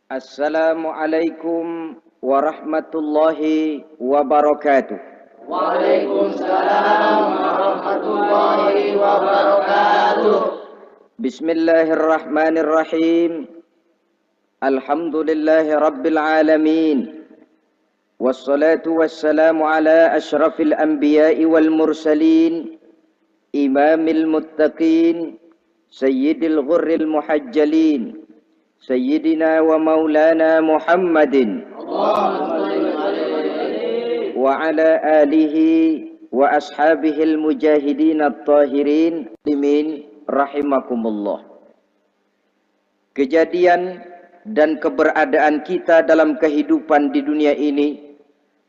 Assalamualaikum warahmatullahi wabarakatuh. Waalaikumsalam warahmatullahi wabarakatuh. Bismillahirrahmanirrahim. Alhamdulillahi rabbil alamin. Wassalatu wassalamu ala ashrafil anbiya'i wal mursalin, imamil muttaqin, sayyidil ghurril muhajjalin, Sayyidina wa maulana Muhammadin wa ala alihi wa ashabihil mujahidin at-tahirin limin rahimakumullah. Kejadian dan keberadaan kita dalam kehidupan di dunia ini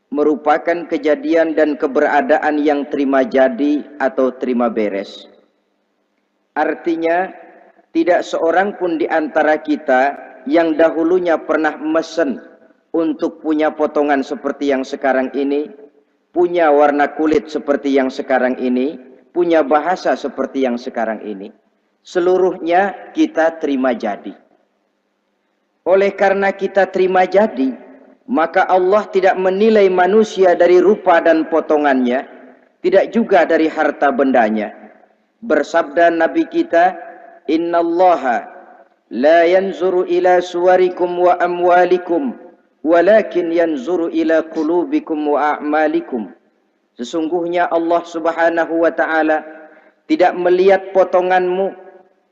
merupakan kejadian dan keberadaan yang terima jadi atau terima beres. Artinya tidak seorang pun di antara kita yang dahulunya pernah mesen untuk punya potongan seperti yang sekarang ini, punya warna kulit seperti yang sekarang ini, punya bahasa seperti yang sekarang ini. Seluruhnya kita terima jadi. Oleh karena kita terima jadi, maka Allah tidak menilai manusia dari rupa dan potongannya, tidak juga dari harta bendanya. Bersabda Nabi kita, Innallaha la yanzuru ila suwarikum wa amwalikum walakin yanzuru ila qulubikum wa a'malikum. Sesungguhnya Allah Subhanahu wa taala tidak melihat potonganmu,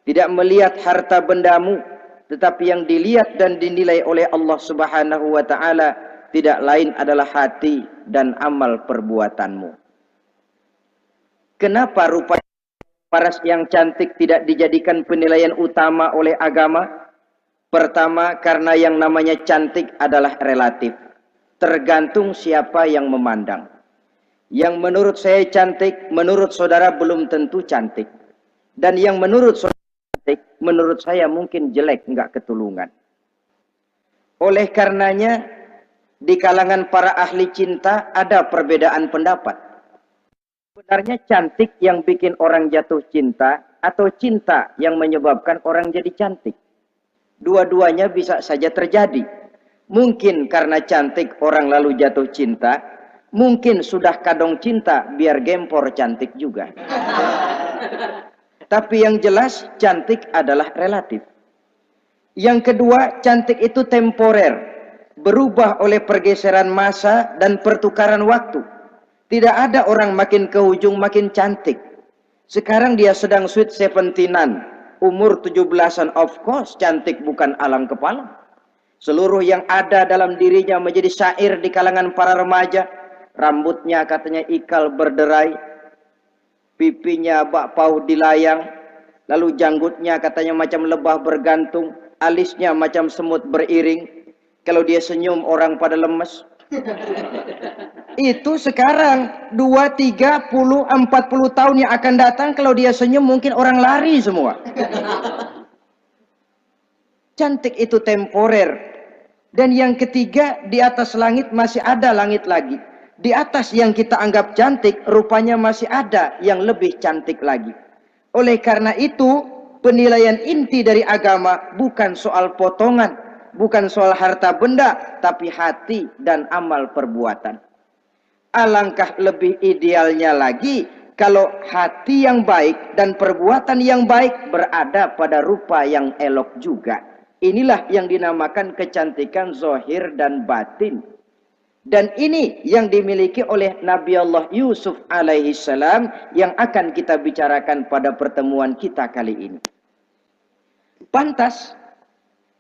tidak melihat harta bendamu, tetapi yang dilihat dan dinilai oleh Allah Subhanahu wa taala tidak lain adalah hati dan amal perbuatanmu. Kenapa rupa paras yang cantik tidak dijadikan penilaian utama oleh agama? Pertama, karena yang namanya cantik adalah relatif. Tergantung siapa yang memandang. Yang menurut saya cantik, menurut saudara belum tentu cantik. Dan yang menurut saudara cantik, menurut saya mungkin jelek, enggak ketulungan. Oleh karenanya, di kalangan para ahli cinta ada perbedaan pendapat. Sebenarnya cantik yang bikin orang jatuh cinta atau cinta yang menyebabkan orang jadi cantik. Dua-duanya bisa saja terjadi. Mungkin karena cantik orang lalu jatuh cinta, mungkin sudah kadong cinta biar gempor cantik juga. Tapi yang jelas cantik adalah relatif. Yang kedua, cantik itu temporer, berubah oleh pergeseran masa dan pertukaran waktu. Tidak ada orang makin ke ujung makin cantik. Sekarang dia sedang sweet 17-an, umur 17-an, of course cantik bukan alang kepala. Seluruh yang ada dalam dirinya menjadi syair di kalangan para remaja. Rambutnya katanya ikal berderai, pipinya bak pauh dilayang, lalu janggutnya katanya macam lebah bergantung, alisnya macam semut beriring. Kalau dia senyum orang pada lemes. Itu sekarang 2, 30, 40 tahun yang akan datang kalau dia senyum mungkin orang lari semua. Cantik itu temporer. Dan yang ketiga, di atas langit masih ada langit lagi. Di atas yang kita anggap cantik, rupanya masih ada yang lebih cantik lagi. Oleh karena itu, penilaian inti dari agama bukan soal potongan, bukan soal harta benda, tapi hati dan amal perbuatan. Alangkah lebih idealnya lagi kalau hati yang baik dan perbuatan yang baik berada pada rupa yang elok juga. Inilah yang dinamakan kecantikan zahir dan batin. Dan ini yang dimiliki oleh Nabi Allah Yusuf alaihi salam yang akan kita bicarakan pada pertemuan kita kali ini. Pantas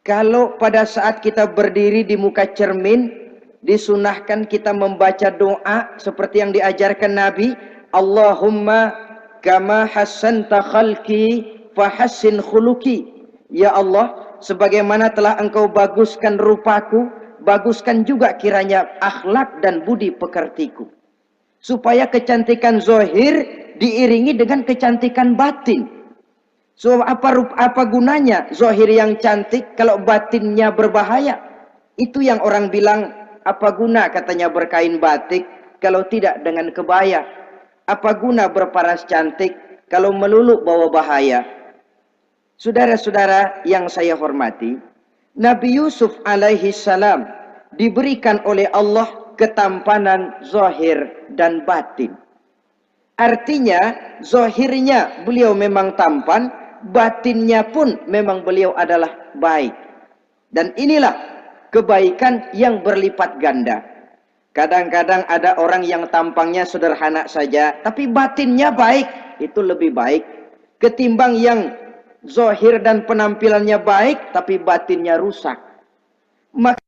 kalau pada saat kita berdiri di muka cermin, disunahkan kita membaca doa seperti yang diajarkan Nabi, Allahumma kama hassanta khalqi fahassin khuluqi. Ya Allah, sebagaimana telah engkau baguskan rupaku, baguskan juga kiranya akhlak dan budi pekertiku. Supaya kecantikan zahir diiringi dengan kecantikan batin. So apa gunanya zahir yang cantik kalau batinnya berbahaya? Itu yang orang bilang, apa guna katanya berkain batik kalau tidak dengan kebaya? Apa guna berparas cantik kalau melulu bawa bahaya? Saudara-saudara yang saya hormati, Nabi Yusuf alaihi salam diberikan oleh Allah ketampanan zahir dan batin. Artinya, zahirnya beliau memang tampan, batinnya pun memang beliau adalah baik. Dan inilah kebaikan yang berlipat ganda. Kadang-kadang ada orang yang tampangnya sederhana saja, tapi batinnya baik. Itu lebih baik ketimbang yang zahir dan penampilannya baik, tapi batinnya rusak. Maka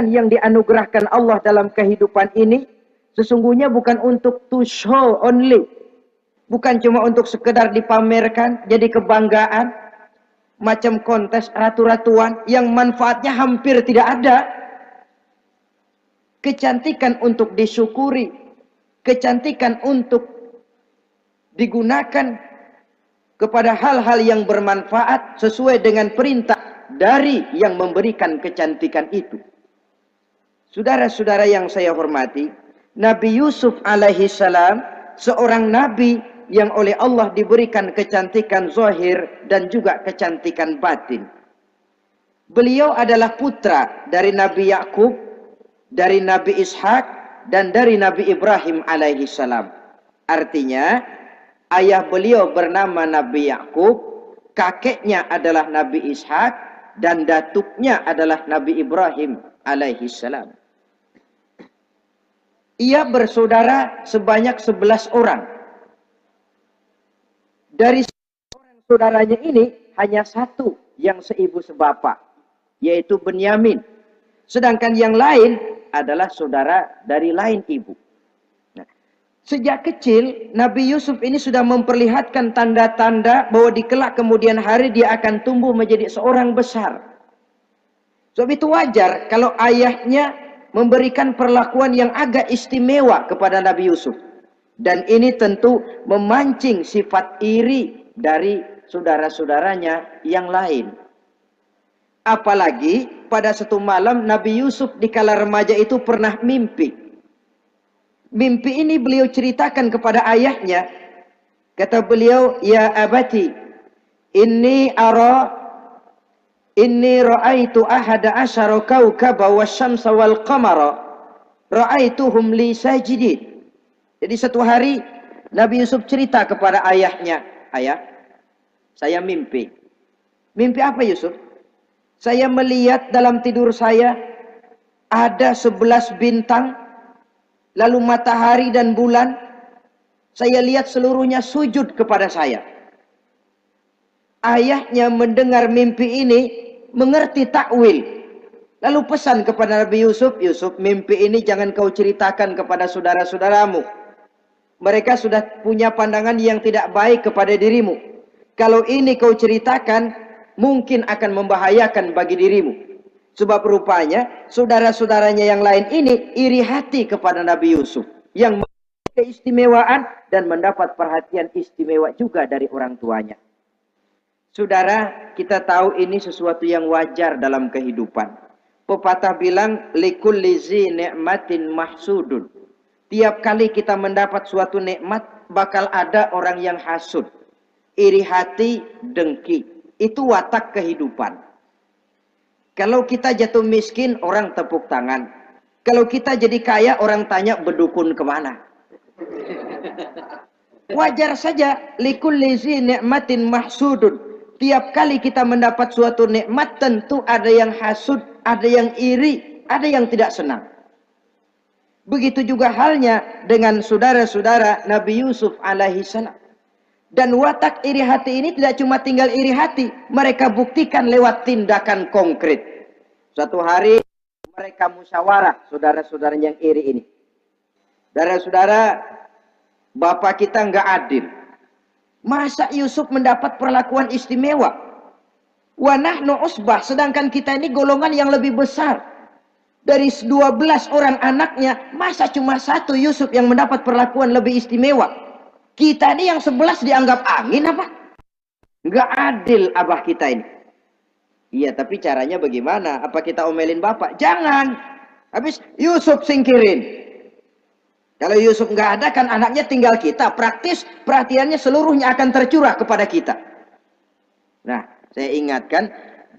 yang dianugerahkan Allah dalam kehidupan ini sesungguhnya bukan untuk to show only. Bukan cuma untuk sekedar dipamerkan, jadi kebanggaan. Macam kontes ratu-ratuan yang manfaatnya hampir tidak ada. Kecantikan untuk disyukuri. Kecantikan untuk digunakan kepada hal-hal yang bermanfaat sesuai dengan perintah dari yang memberikan kecantikan itu. Saudara-saudara yang saya hormati, Nabi Yusuf alaihi salam seorang nabi yang oleh Allah diberikan kecantikan zahir dan juga kecantikan batin. Beliau adalah putra dari Nabi Yakub, dari Nabi Ishak, dan dari Nabi Ibrahim alaihi salam. Artinya, ayah beliau bernama Nabi Yakub, kakeknya adalah Nabi Ishak, dan datuknya adalah Nabi Ibrahim alaihi salam. Ia bersaudara sebanyak 11 orang. Dari orang saudaranya ini hanya satu yang seibu sebapak, yaitu Benyamin. Sedangkan yang lain adalah saudara dari lain ibu. Nah, sejak kecil Nabi Yusuf ini sudah memperlihatkan tanda-tanda bahwa di kelak kemudian hari dia akan tumbuh menjadi seorang besar. Sebab itu wajar kalau ayahnya memberikan perlakuan yang agak istimewa kepada Nabi Yusuf. Dan ini tentu memancing sifat iri dari saudara-saudaranya yang lain. Apalagi pada satu malam Nabi Yusuf di kala remaja itu pernah mimpi. Mimpi ini beliau ceritakan kepada ayahnya. Kata beliau, "Ya abati, inni ra'aitu ahada asyara kawkaba wasyamsa wal qamara ra'aituhum li sajidin." Jadi satu hari Nabi Yusuf cerita kepada ayahnya, "Ayah, saya mimpi." Mimpi apa Yusuf? "Saya melihat dalam tidur saya ada 11 bintang, lalu matahari dan bulan. Saya lihat seluruhnya sujud kepada saya." Ayahnya mendengar mimpi ini, mengerti takwil. Lalu pesan kepada Nabi Yusuf, "Yusuf, mimpi ini jangan kau ceritakan kepada saudara-saudaramu. Mereka sudah punya pandangan yang tidak baik kepada dirimu. Kalau ini kau ceritakan, mungkin akan membahayakan bagi dirimu." Sebab rupanya saudara-saudaranya yang lain ini iri hati kepada Nabi Yusuf, yang memiliki keistimewaan dan mendapat perhatian istimewa juga dari orang tuanya. Saudara, kita tahu ini sesuatu yang wajar dalam kehidupan. Pepatah bilang, likulli zi ni'matin mahsudun. Tiap kali kita mendapat suatu nikmat, bakal ada orang yang hasud, iri hati, dengki. Itu watak kehidupan. Kalau kita jatuh miskin, orang tepuk tangan. Kalau kita jadi kaya, orang tanya berdukun kemana. Wajar saja, likulli zi ni'matin mahsudun. Tiap kali kita mendapat suatu nikmat, tentu ada yang hasud, ada yang iri, ada yang tidak senang. Begitu juga halnya dengan saudara-saudara Nabi Yusuf alaihi salam. Dan watak iri hati ini tidak cuma tinggal iri hati, mereka buktikan lewat tindakan konkret. Suatu hari mereka musyawarah, saudara-saudara yang iri ini. Saudara-saudara, bapak kita nggak adil. Masa Yusuf mendapat perlakuan istimewa? Wa nahnu usbah, sedangkan kita ini golongan yang lebih besar. Dari 12 orang anaknya, masa cuma satu Yusuf yang mendapat perlakuan lebih istimewa? Kita ini yang 11 dianggap angin apa? Nggak adil abah kita ini. Iya, tapi caranya bagaimana? Apa kita omelin bapak? Jangan. Habis Yusuf singkirin. Kalau Yusuf nggak ada, kan anaknya tinggal kita. Praktis perhatiannya seluruhnya akan tercurah kepada kita. Nah, saya ingatkan,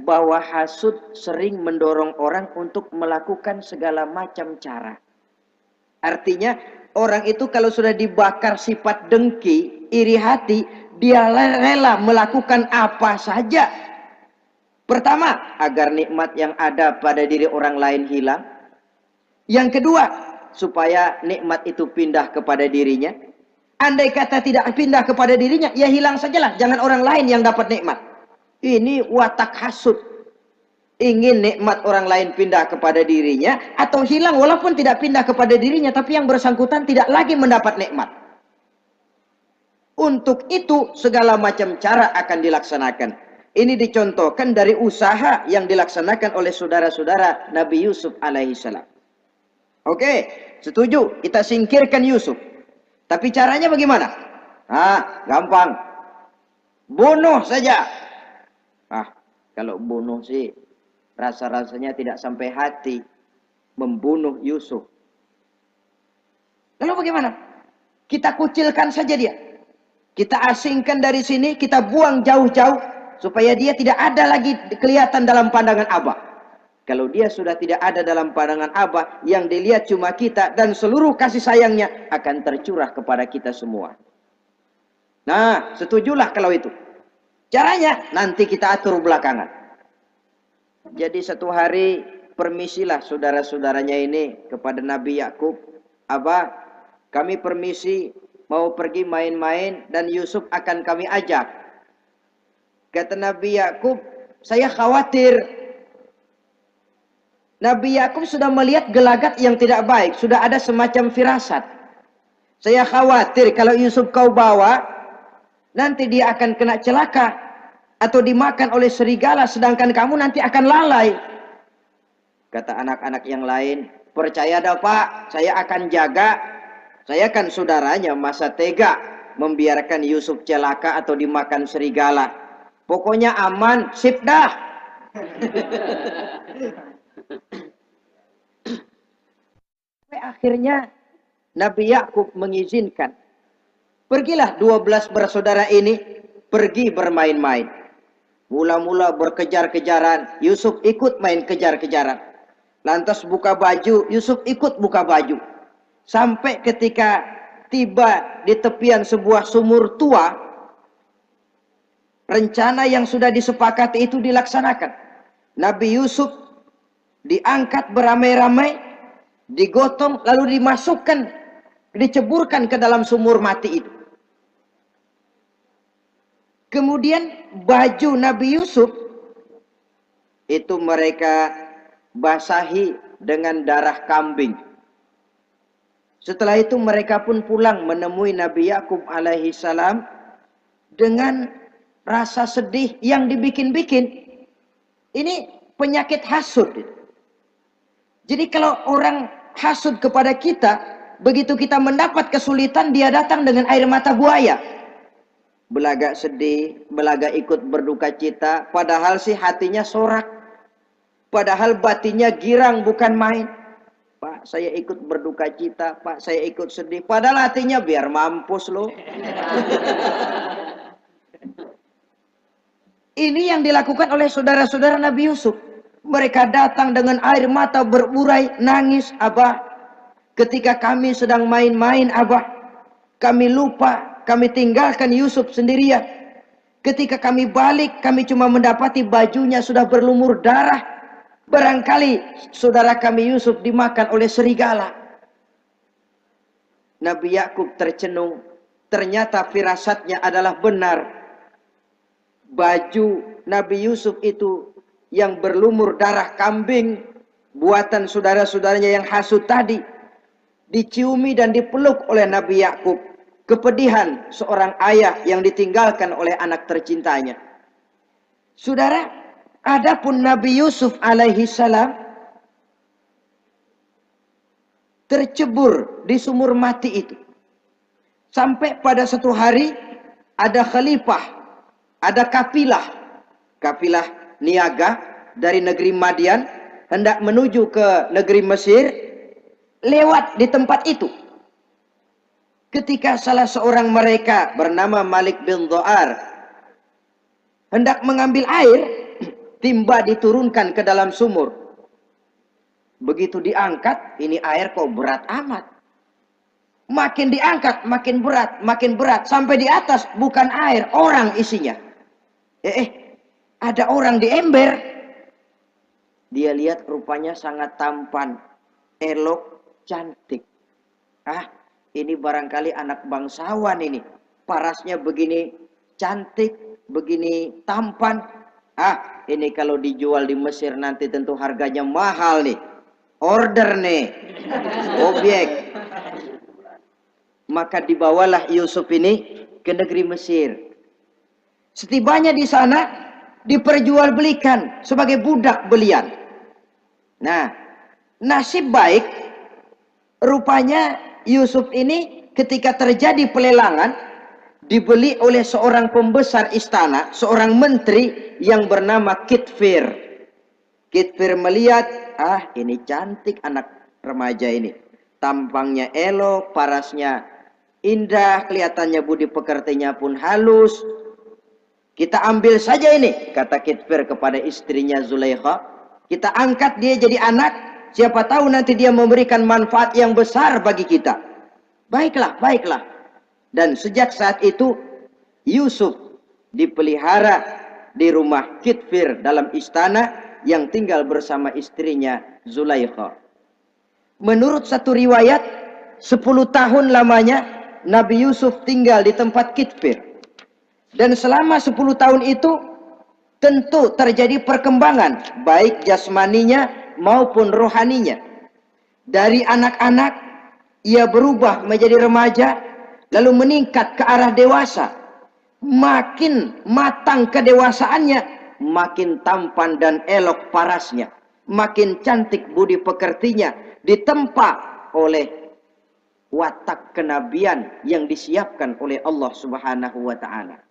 bahwa hasud sering mendorong orang untuk melakukan segala macam cara. Artinya orang itu kalau sudah dibakar sifat dengki, iri hati, dia rela melakukan apa saja. Pertama, agar nikmat yang ada pada diri orang lain hilang. Yang kedua, supaya nikmat itu pindah kepada dirinya. Andai kata tidak pindah kepada dirinya, ya hilang sajalah. Jangan orang lain yang dapat nikmat. Ini watak hasud. Ingin nikmat orang lain pindah kepada dirinya, atau hilang walaupun tidak pindah kepada dirinya, tapi yang bersangkutan tidak lagi mendapat nikmat. Untuk itu segala macam cara akan dilaksanakan. Ini dicontohkan dari usaha yang dilaksanakan oleh saudara-saudara Nabi Yusuf alaihissalam. Oke, setuju, kita singkirkan Yusuf. Tapi caranya bagaimana? Gampang. Bunuh saja. Kalau bunuh sih rasa-rasanya tidak sampai hati membunuh Yusuf. Lalu bagaimana? Kita kucilkan saja dia. Kita asingkan dari sini, kita buang jauh-jauh supaya dia tidak ada lagi kelihatan dalam pandangan Abah. Kalau dia sudah tidak ada dalam pandangan Abah, yang dilihat cuma kita dan seluruh kasih sayangnya akan tercurah kepada kita semua. Nah, setujulah kalau itu. Caranya nanti kita atur belakangan. Jadi satu hari permisilah saudara-saudaranya ini kepada Nabi Yakub. Abah, kami permisi mau pergi main-main dan Yusuf akan kami ajak. Kata Nabi Yakub, saya khawatir. Nabi Yakub sudah melihat gelagat yang tidak baik. Sudah ada semacam firasat. Saya khawatir kalau Yusuf kau bawa, nanti dia akan kena celaka. Atau dimakan oleh serigala, sedangkan kamu nanti akan lalai. Kata anak-anak yang lain, percaya dah Pak, saya akan jaga. Saya kan saudaranya, masa tega membiarkan Yusuf celaka atau dimakan serigala. Pokoknya aman, sip dah. Akhirnya Nabi Yakub mengizinkan. Pergilah 12 bersaudara ini pergi bermain-main. Mula-mula berkejar-kejaran, Yusuf ikut main kejar-kejaran. Lantas buka baju, Yusuf ikut buka baju. Sampai ketika tiba di tepian sebuah sumur tua, rencana yang sudah disepakati itu dilaksanakan. Nabi Yusuf diangkat beramai-ramai, digotong, lalu dimasukkan, diceburkan ke dalam sumur mati itu. Kemudian baju Nabi Yusuf itu mereka basahi dengan darah kambing. Setelah itu mereka pun pulang menemui Nabi Yakub alaihi salam dengan rasa sedih yang dibikin-bikin. Ini penyakit hasud. Jadi kalau orang hasud kepada kita, begitu kita mendapat kesulitan, dia datang dengan air mata buaya. Belagak sedih, belagak ikut berduka cita, padahal sih hatinya sorak. Padahal batinnya girang bukan main. Pak, saya ikut berduka cita, Pak, saya ikut sedih. Padahal hatinya biar mampus loh. Ini yang dilakukan oleh saudara-saudara Nabi Yusuf. Mereka datang dengan air mata berurai, nangis, Abah. Ketika kami sedang main-main, Abah, kami lupa. Kami tinggalkan Yusuf sendirian. Ketika kami balik, kami cuma mendapati bajunya sudah berlumur darah. Barangkali saudara kami Yusuf dimakan oleh serigala. Nabi Yakub tercenung. Ternyata firasatnya adalah benar. Baju Nabi Yusuf itu yang berlumur darah kambing, buatan saudara-saudaranya yang hasud tadi, diciumi dan dipeluk oleh Nabi Yakub. Kepedihan seorang ayah yang ditinggalkan oleh anak tercintanya. Saudara, adapun Nabi Yusuf alaihi salam tercebur di sumur mati itu. Sampai pada satu hari ada khalifah, ada kafilah niaga dari negeri Madian hendak menuju ke negeri Mesir, lewat di tempat itu. Ketika salah seorang mereka bernama Malik bin Dho'ar hendak mengambil air, timba diturunkan ke dalam sumur. Begitu diangkat, ini air kok berat amat. Makin diangkat, makin berat. Sampai di atas, bukan air, orang isinya. Ada orang di ember. Dia lihat rupanya sangat tampan, elok, cantik. Ini barangkali anak bangsawan ini. Parasnya begini cantik, begini tampan. Ini kalau dijual di Mesir nanti tentu harganya mahal nih. Order nih. Objek. Maka dibawalah Yusuf ini ke negeri Mesir. Setibanya di sana diperjualbelikan sebagai budak belian. Nah, nasib baik rupanya Yusuf ini ketika terjadi pelelangan dibeli oleh seorang pembesar istana, seorang menteri yang bernama Kitfir. Kitfir melihat, ini cantik anak remaja ini. Tampangnya elok, parasnya indah, kelihatannya budi pekertinya pun halus. Kita ambil saja ini, kata Kitfir kepada istrinya Zulaikha. Kita angkat dia jadi anak, siapa tahu nanti dia memberikan manfaat yang besar bagi kita. Baiklah, baiklah. Dan sejak saat itu, Yusuf dipelihara di rumah Kitfir dalam istana yang tinggal bersama istrinya Zulaikha. Menurut satu riwayat, 10 tahun lamanya Nabi Yusuf tinggal di tempat Kitfir. Dan selama 10 tahun itu tentu terjadi perkembangan baik jasmaninya maupun rohaninya. Dari anak-anak ia berubah menjadi remaja, lalu meningkat ke arah dewasa. Makin matang kedewasaannya, makin tampan dan elok parasnya, makin cantik budi pekertinya, ditempa oleh watak kenabian yang disiapkan oleh Allah Subhanahu wa ta'ala.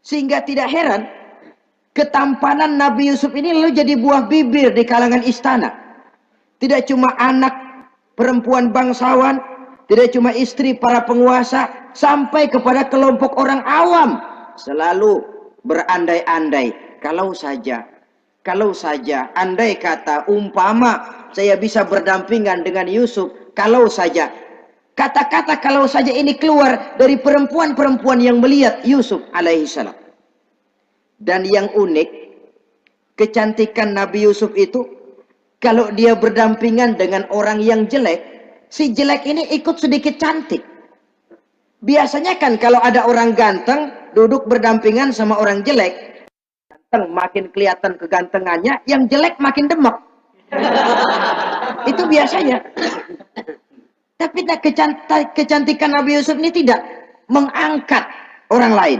Sehingga tidak heran ketampanan Nabi Yusuf ini lalu jadi buah bibir di kalangan istana. Tidak cuma anak perempuan bangsawan, tidak cuma istri para penguasa, sampai kepada kelompok orang awam selalu berandai-andai, kalau saja andai kata umpama saya bisa berdampingan dengan Yusuf, kalau saja. Kata-kata kalau saja ini keluar dari perempuan-perempuan yang melihat Yusuf alaihissalam. Dan yang unik, kecantikan Nabi Yusuf itu, kalau dia berdampingan dengan orang yang jelek, si jelek ini ikut sedikit cantik. Biasanya kan kalau ada orang ganteng, duduk berdampingan sama orang jelek, ganteng makin kelihatan kegantengannya, yang jelek makin demek. Itu biasanya. Tapi kecantikan Nabi Yusuf ini tidak mengangkat orang lain.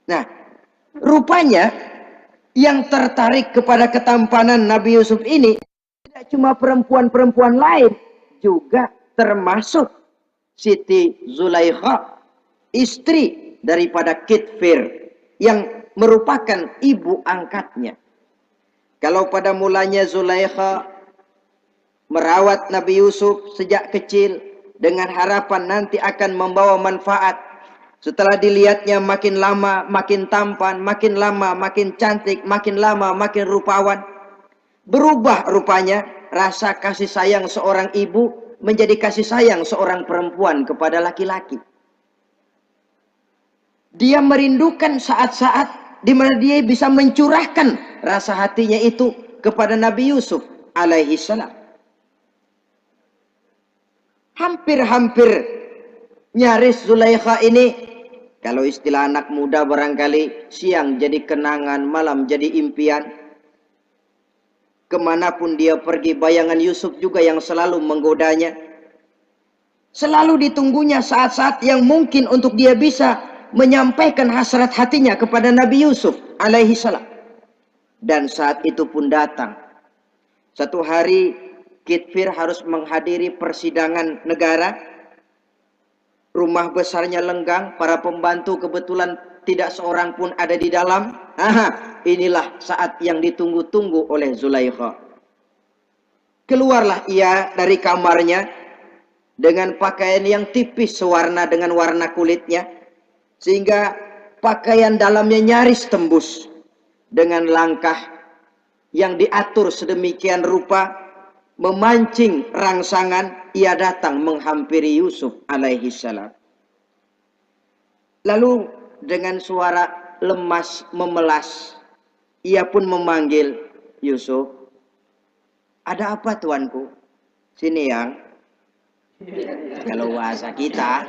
Nah, rupanya yang tertarik kepada ketampanan Nabi Yusuf ini tidak cuma perempuan-perempuan lain, juga termasuk Siti Zulaikha, istri daripada Kitfir, yang merupakan ibu angkatnya. Kalau pada mulanya Zulaikha merawat Nabi Yusuf sejak kecil dengan harapan nanti akan membawa manfaat. Setelah dilihatnya makin lama makin tampan, makin lama makin cantik, makin lama makin rupawan. Berubah rupanya rasa kasih sayang seorang ibu menjadi kasih sayang seorang perempuan kepada laki-laki. Dia merindukan saat-saat di mana dia bisa mencurahkan rasa hatinya itu kepada Nabi Yusuf alaihi salam. Hampir-hampir nyaris Zulaikha ini, kalau istilah anak muda barangkali, siang jadi kenangan, malam jadi impian. Kemanapun dia pergi, bayangan Yusuf juga yang selalu menggodanya. Selalu ditunggunya saat-saat yang mungkin untuk dia bisa menyampaikan hasrat hatinya kepada Nabi Yusuf alaihi salam. Dan saat itu pun datang. Satu hari Kitfir harus menghadiri persidangan negara. Rumah besarnya lenggang, para pembantu kebetulan tidak seorang pun ada di dalam. Inilah saat yang ditunggu-tunggu oleh Zulaikha. Keluarlah ia dari kamarnya dengan pakaian yang tipis sewarna dengan warna kulitnya, sehingga pakaian dalamnya nyaris tembus. dengan langkah yang diatur sedemikian rupa, memancing rangsangan, ia datang menghampiri Yusuf alaihi salam. Lalu dengan suara lemas memelas, ia pun memanggil Yusuf. Ada apa tuanku? Sini yang. Kalau bahasa kita.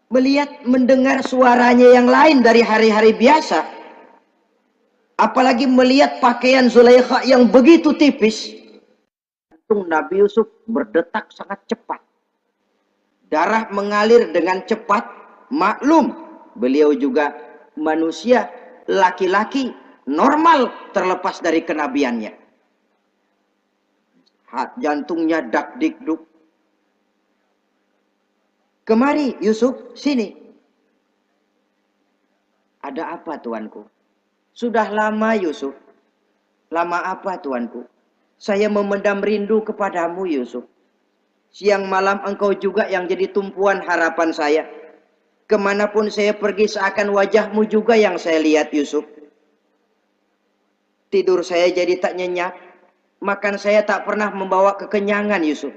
Melihat mendengar suaranya yang lain dari hari-hari biasa. Apalagi melihat pakaian Zulaikha yang begitu tipis. Jantung Nabi Yusuf berdetak sangat cepat. Darah mengalir dengan cepat. Maklum, beliau juga manusia laki-laki normal terlepas dari kenabiannya. Jantungnya dak dikduk. Kemari Yusuf, sini. Ada apa tuanku? Sudah lama Yusuf. Lama apa tuanku? Saya memendam rindu kepadamu Yusuf. Siang malam engkau juga yang jadi tumpuan harapan saya. Kemanapun saya pergi seakan wajahmu juga yang saya lihat Yusuf. Tidur saya jadi tak nyenyak. Makan saya tak pernah membawa kekenyangan Yusuf.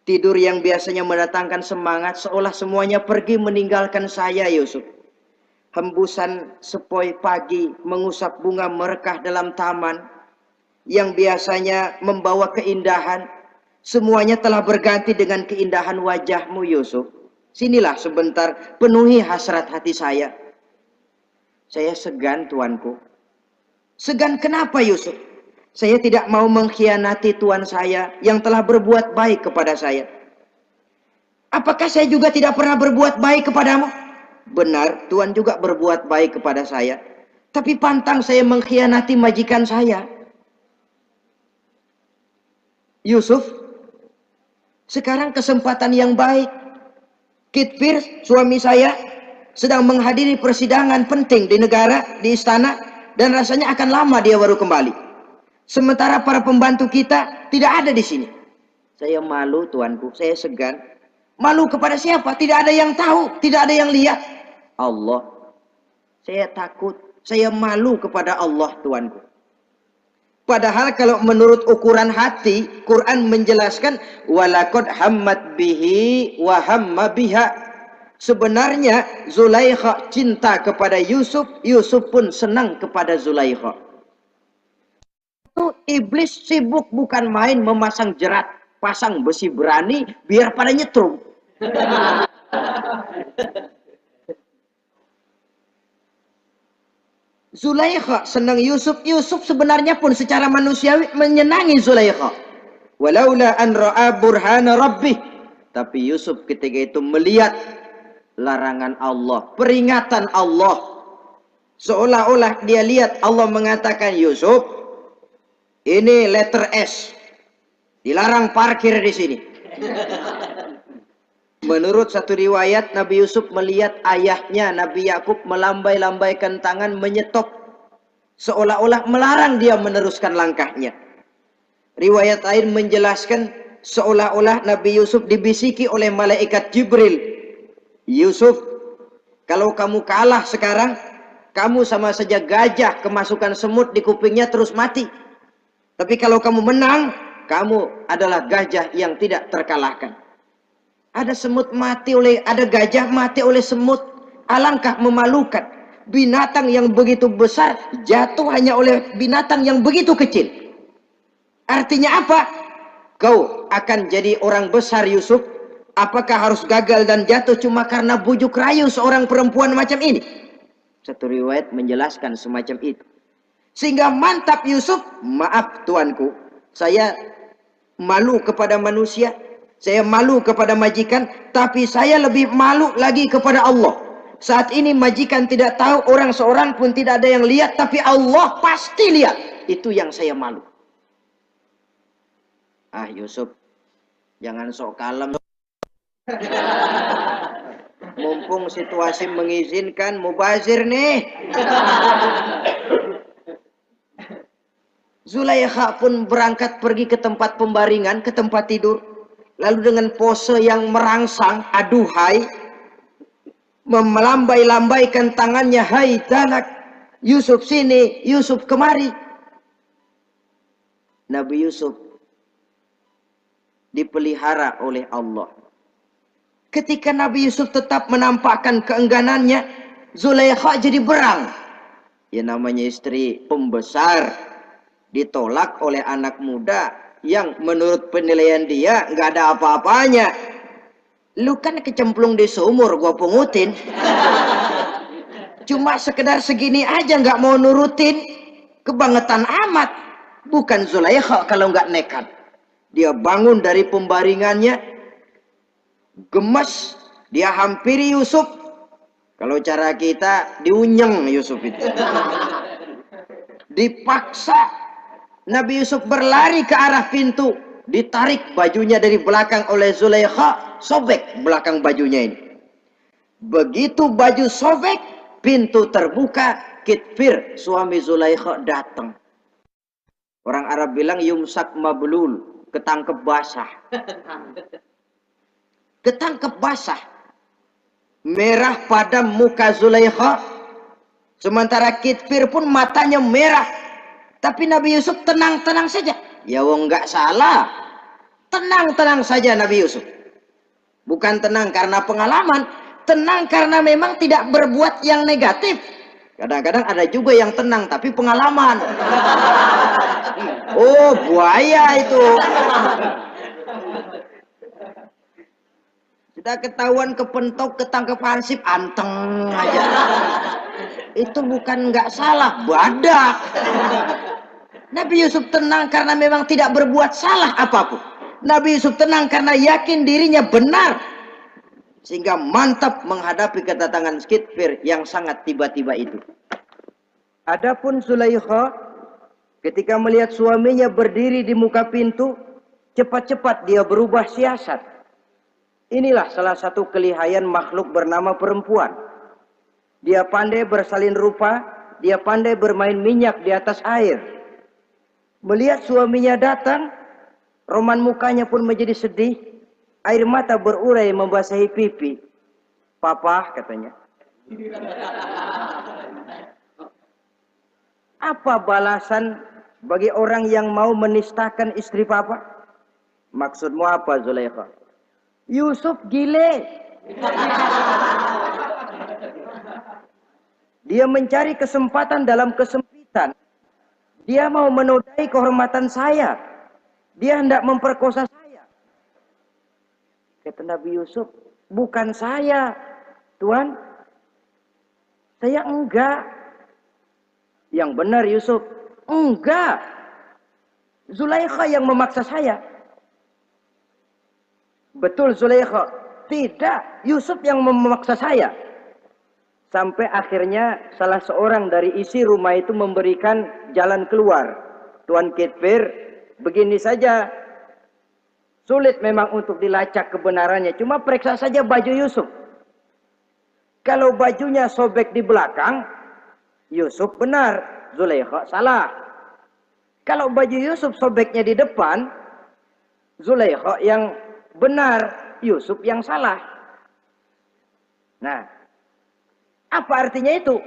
Tidur yang biasanya mendatangkan semangat seolah semuanya pergi meninggalkan saya Yusuf. Hembusan sepoi pagi mengusap bunga merekah dalam taman yang biasanya membawa keindahan, semuanya telah berganti dengan keindahan wajahmu Yusuf. Sinilah sebentar, penuhi hasrat hati saya. Saya segan tuanku. Segan kenapa Yusuf? Saya tidak mau mengkhianati tuan saya yang telah berbuat baik kepada saya. Apakah saya juga tidak pernah berbuat baik kepadamu? Benar, tuan juga berbuat baik kepada saya. Tapi pantang saya mengkhianati majikan saya. Yusuf, sekarang kesempatan yang baik. Kit Pierce, suami saya, sedang menghadiri persidangan penting di negara, di istana, dan rasanya akan lama dia baru kembali. Sementara para pembantu kita tidak ada di sini. Saya malu tuanku, saya segan. Malu kepada siapa? Tidak ada yang tahu, tidak ada yang lihat. Allah. Saya takut, saya malu kepada Allah tuanku. Padahal kalau menurut ukuran hati, Quran menjelaskan walaqad hammat bihi wa hamma biha. Sebenarnya Zulaikha cinta kepada Yusuf, Yusuf pun senang kepada Zulaikha. Iblis sibuk bukan main memasang jerat, pasang besi berani biar pada nyetrum. Zulaikha senang Yusuf, Yusuf sebenarnya pun secara manusiawi menyenangi Zulaikha. Walaula an ra'a burhana rabbih. Tapi Yusuf ketika itu melihat larangan Allah, peringatan Allah. Seolah-olah dia lihat Allah mengatakan, Yusuf, ini letter S. Dilarang parkir di sini. Menurut satu riwayat, Nabi Yusuf melihat ayahnya, Nabi Yakub, melambai-lambaikan tangan menyetop. Seolah-olah melarang dia meneruskan langkahnya. Riwayat lain menjelaskan, seolah-olah Nabi Yusuf dibisiki oleh malaikat Jibril. Yusuf, kalau kamu kalah sekarang, kamu sama saja gajah kemasukan semut di kupingnya terus mati. Tapi kalau kamu menang, kamu adalah gajah yang tidak terkalahkan. Ada semut mati oleh, ada gajah mati oleh semut. Alangkah memalukan. Binatang yang begitu besar jatuh hanya oleh binatang yang begitu kecil. Artinya apa? Kau akan jadi orang besar Yusuf. Apakah harus gagal dan jatuh cuma karena bujuk rayu seorang perempuan macam ini? Satu riwayat menjelaskan semacam itu. Sehingga mantap Yusuf, maaf tuanku, saya malu kepada manusia, saya malu kepada majikan, tapi saya lebih malu lagi kepada Allah. Saat ini majikan tidak tahu, orang seorang pun tidak ada yang lihat, tapi Allah pasti lihat. Itu yang saya malu. Ah Yusuf, jangan sok kalem. Mumpung situasi mengizinkan, mubazir nih. Zulaikha pun berangkat pergi ke tempat pembaringan, ke tempat tidur. Lalu dengan pose yang merangsang, aduhai, melambai-lambaikan tangannya, hai danak, Yusuf sini, Yusuf kemari. Nabi Yusuf dipelihara oleh Allah. Ketika Nabi Yusuf tetap menampakkan keengganannya, Zulaikha jadi berang. Ya namanya istri pembesar ditolak oleh anak muda yang menurut penilaian dia nggak ada apa-apanya. Lu kan kecemplung di sumur, gua pungutin. Cuma sekedar segini aja nggak mau nurutin, kebangetan amat. Bukan Zulaikha kalau nggak nekat. Dia bangun dari pembaringannya, gemes, dia hampiri Yusuf. Kalau cara kita diunyeng Yusuf itu. Dipaksa Nabi Yusuf berlari ke arah pintu, ditarik bajunya dari belakang oleh Zulaikha, sobek belakang bajunya ini. Begitu baju sobek, pintu terbuka, Kitfir suami Zulaikha datang. Orang Arab bilang yumsak mablul, ketangkep basah. Ketangkep basah. Merah padam muka Zulaikha, sementara Kitfir pun matanya merah. Tapi Nabi Yusuf tenang-tenang saja. Ya wong nggak salah. Tenang-tenang saja Nabi Yusuf. Bukan tenang karena pengalaman, tenang karena memang tidak berbuat yang negatif. Kadang-kadang ada juga yang tenang tapi pengalaman. Oh, buaya itu. Kita ketahuan kepentok, ketangkep hansip, anteng aja. Itu bukan nggak salah, badak. Nabi Yusuf tenang karena memang tidak berbuat salah apapun. Nabi Yusuf tenang karena yakin dirinya benar. Sehingga mantap menghadapi kedatangan Kitfir yang sangat tiba-tiba itu. Adapun Zulaikha ketika melihat suaminya berdiri di muka pintu, cepat-cepat dia berubah siasat. Inilah salah satu kelihayan makhluk bernama perempuan. Dia pandai bersalin rupa, dia pandai bermain minyak di atas air. Melihat suaminya datang, roman mukanya pun menjadi sedih. Air mata berurai membasahi pipi. Papa, katanya. Apa balasan bagi orang yang mau menistakan istri papa? Maksudmu apa, Zulaikha? Yusuf gile. Dia mencari kesempatan dalam kesempitan. Dia mau menodai kehormatan saya. Dia hendak memperkosa saya. Kata Nabi Yusuf, bukan saya, Tuan. Saya enggak. Yang benar Yusuf, enggak. Zulaikha yang memaksa saya. Betul Zulaikha, tidak. Yusuf yang memaksa saya. Sampai akhirnya salah seorang dari isi rumah itu memberikan jalan keluar. Tuan Kitfir, begini saja. Sulit memang untuk dilacak kebenarannya. Cuma periksa saja baju Yusuf. Kalau bajunya sobek di belakang, Yusuf benar, Zulaikha salah. Kalau baju Yusuf sobeknya di depan, Zulaikha yang benar, Yusuf yang salah. Nah, apa artinya itu?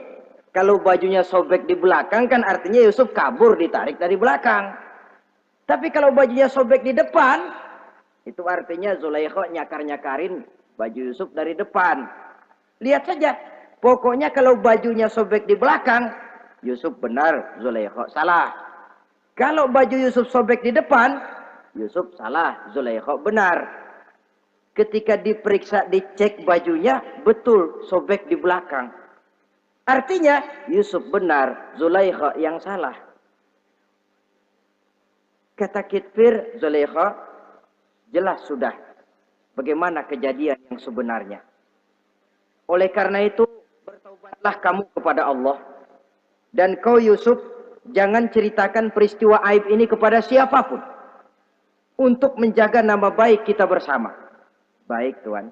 Kalau bajunya sobek di belakang kan artinya Yusuf kabur, ditarik dari belakang. Tapi kalau bajunya sobek di depan, itu artinya Zulaikha nyakar-nyakarin baju Yusuf dari depan. Lihat saja, pokoknya kalau bajunya sobek di belakang, Yusuf benar, Zulaikha salah. Kalau baju Yusuf sobek di depan, Yusuf salah, Zulaikha benar. Ketika diperiksa, dicek bajunya, betul sobek di belakang. Artinya Yusuf benar, Zulaikha yang salah. Kata Kitfir, Zulaikha, jelas sudah bagaimana kejadian yang sebenarnya. Oleh karena itu, bertaubatlah kamu kepada Allah. Dan kau Yusuf, jangan ceritakan peristiwa aib ini kepada siapapun. Untuk menjaga nama baik kita bersama. Baik Tuan.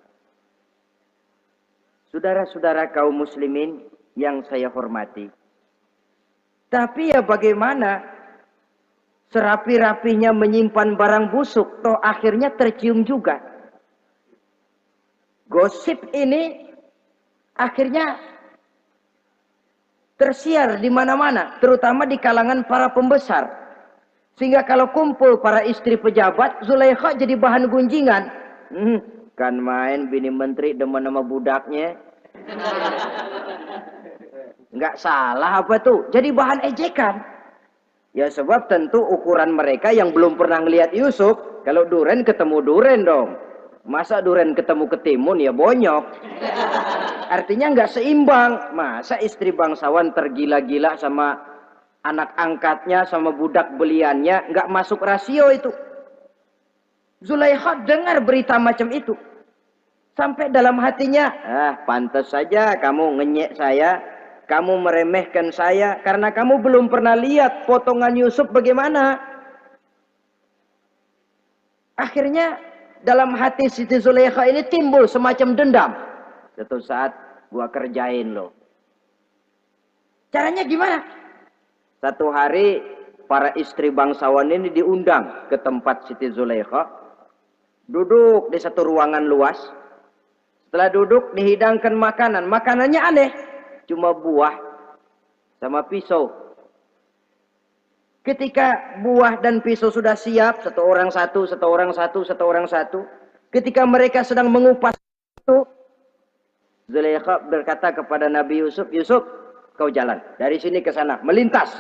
Saudara-saudara kaum muslimin yang saya hormati. Tapi ya bagaimana? Serapi-rapinya menyimpan barang busuk, toh akhirnya tercium juga. Gosip ini akhirnya tersiar di mana-mana, terutama di kalangan para pembesar. Sehingga kalau kumpul para istri pejabat, Zulaikha jadi bahan gunjingan. Kan main bini menteri demen sama budaknya. Nggak salah apa tuh? Jadi bahan ejekan. Ya sebab tentu ukuran mereka yang belum pernah ngelihat Yusuf, kalau duren ketemu duren dong. Masa duren ketemu ketimun ya bonyok. Artinya nggak seimbang. Masa istri bangsawan tergila-gila sama anak angkatnya, sama budak beliannya, nggak masuk rasio itu. Zulaikha dengar berita macam itu. Sampai dalam hatinya, pantas saja kamu ngenyek saya, kamu meremehkan saya, karena kamu belum pernah lihat potongan Yusuf bagaimana. Akhirnya dalam hati Siti Zulaikha ini timbul semacam dendam. Suatu saat gua kerjain lo. Caranya gimana? Satu hari para istri bangsawan ini diundang ke tempat Siti Zulaikha. Duduk di satu ruangan luas. Setelah duduk dihidangkan makanan. Makanannya aneh. Cuma buah sama pisau. Ketika buah dan pisau sudah siap, satu orang satu. Ketika mereka sedang mengupas itu, Zulaikha berkata kepada Nabi Yusuf, Yusuf, kau jalan dari sini ke sana, melintas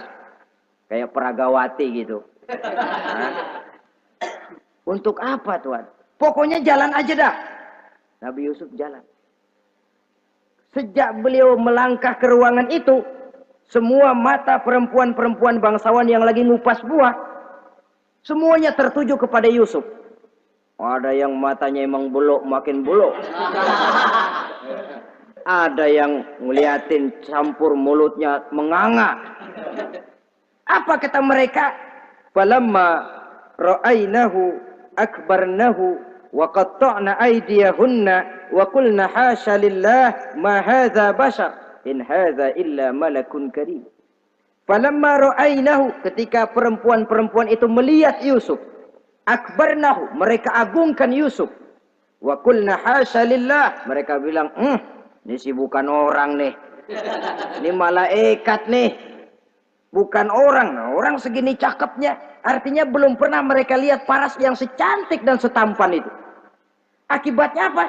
kayak peragawati gitu. Untuk apa Tuhan? Pokoknya jalan aja dah. Nabi Yusuf jalan. Sejak beliau melangkah ke ruangan itu, semua mata perempuan-perempuan bangsawan yang lagi ngupas buah, semuanya tertuju kepada Yusuf. Ada yang matanya emang buluk, makin buluk. Ada yang ngeliatin campur mulutnya menganga. Apa kata mereka? Falamma ra'ainahu akbarnahu wa qatta'na aydiyahunna wa qulna hasya lillah ma hadza bashar in hadza illa malakun karim. Falamma ra'ainahu, ketika perempuan-perempuan itu melihat Yusuf, akbarnahu, mereka agungkan Yusuf. Wa qulna hasya lillah, mereka bilang, ini sih bukan orang nih. Ini malaikat nih. Bukan orang. Nah, orang segini cakepnya. Artinya belum pernah mereka lihat paras yang secantik dan setampan itu. Akibatnya apa?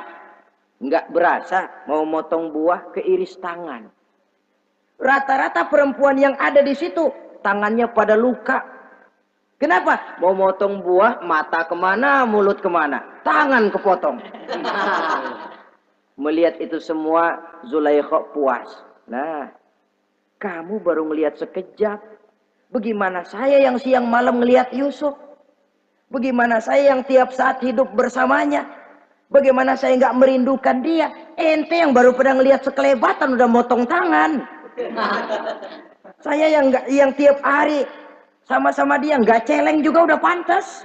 Nggak berasa mau motong buah keiris tangan. Rata-rata perempuan yang ada di situ tangannya pada luka. Kenapa? Mau motong buah, mata kemana, mulut kemana, tangan kepotong. Melihat itu semua, Zulaikha puas. Nah, kamu baru melihat sekejap. Bagaimana saya yang siang malam melihat Yusuf? Bagaimana saya yang tiap saat hidup bersamanya? Bagaimana saya nggak merindukan dia? Ente yang baru pernah ngelihat sekelebatan udah motong tangan. Saya yang tiap hari sama-sama dia nggak celeng juga udah pantas.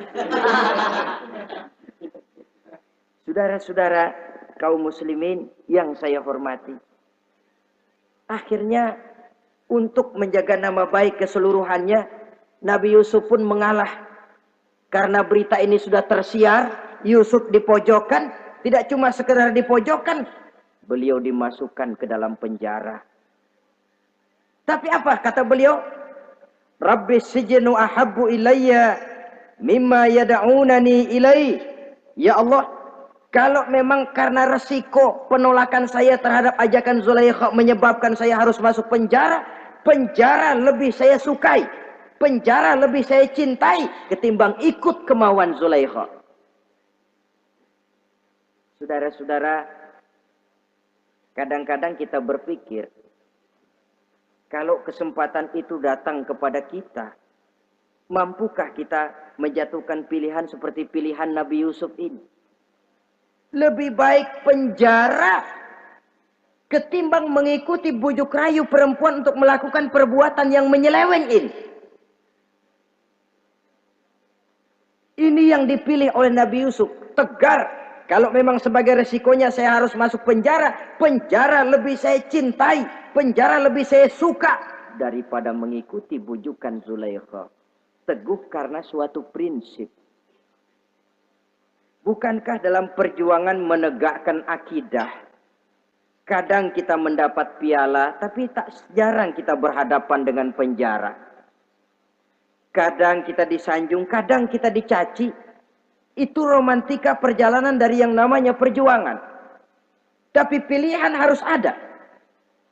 Saudara-saudara kaum muslimin yang saya hormati. Akhirnya untuk menjaga nama baik keseluruhannya, Nabi Yusuf pun mengalah. Karena berita ini sudah tersiar, Yusuf dipojokkan, tidak cuma sekedar dipojokkan, beliau dimasukkan ke dalam penjara. Tapi apa kata beliau? Rabbis sijnu ahabbu ilayya mimma yad'unani ilai. Ya Allah, kalau memang karena resiko penolakan saya terhadap ajakan Zulaikha menyebabkan saya harus masuk penjara, penjara lebih saya sukai, penjara lebih saya cintai ketimbang ikut kemauan Zulaikha. Saudara-saudara, kadang-kadang kita berpikir, kalau kesempatan itu datang kepada kita, mampukah kita menjatuhkan pilihan seperti pilihan Nabi Yusuf ini? Lebih baik penjara ketimbang mengikuti bujuk rayu perempuan untuk melakukan perbuatan yang menyeleweng ini. Ini yang dipilih oleh Nabi Yusuf. Tegar. Kalau memang sebagai resikonya saya harus masuk penjara, penjara lebih saya cintai, penjara lebih saya suka daripada mengikuti bujukan Zulaikha. Teguh karena suatu prinsip. Bukankah dalam perjuangan menegakkan akidah, Kadang kita mendapat piala, tapi tak jarang kita berhadapan dengan penjara. Kadang kita disanjung, kadang kita dicaci. Itu romantika perjalanan dari yang namanya perjuangan. Tapi pilihan harus ada.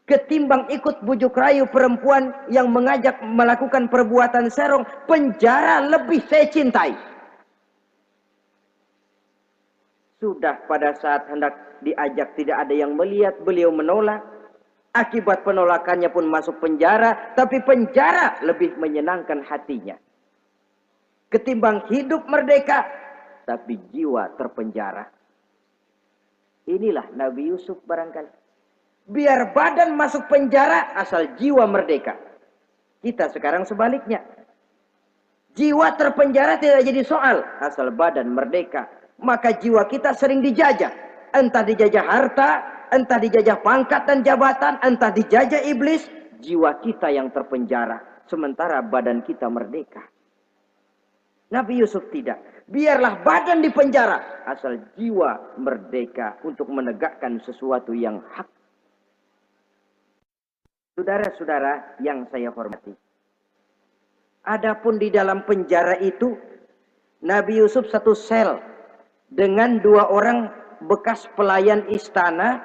Ketimbang ikut bujuk rayu perempuan yang mengajak melakukan perbuatan serong, penjara lebih saya cintai. Sudah pada saat hendak diajak tidak ada yang melihat, beliau menolak. Akibat penolakannya pun masuk penjara, tapi penjara lebih menyenangkan hatinya. Ketimbang hidup merdeka, tapi jiwa terpenjara. Inilah Nabi Yusuf barangkali. Biar badan masuk penjara, asal jiwa merdeka. Kita sekarang sebaliknya. Jiwa terpenjara tidak jadi soal, asal badan merdeka. Maka jiwa kita sering dijajah. Entah dijajah harta, entah dijajah pangkat dan jabatan, entah dijajah iblis. Jiwa kita yang terpenjara. Sementara badan kita merdeka. Nabi Yusuf tidak. Biarlah badan di penjara, asal jiwa merdeka untuk menegakkan sesuatu yang hak. Saudara-saudara yang saya hormati. Adapun di dalam penjara itu, Nabi Yusuf satu sel dengan 2 orang bekas pelayan istana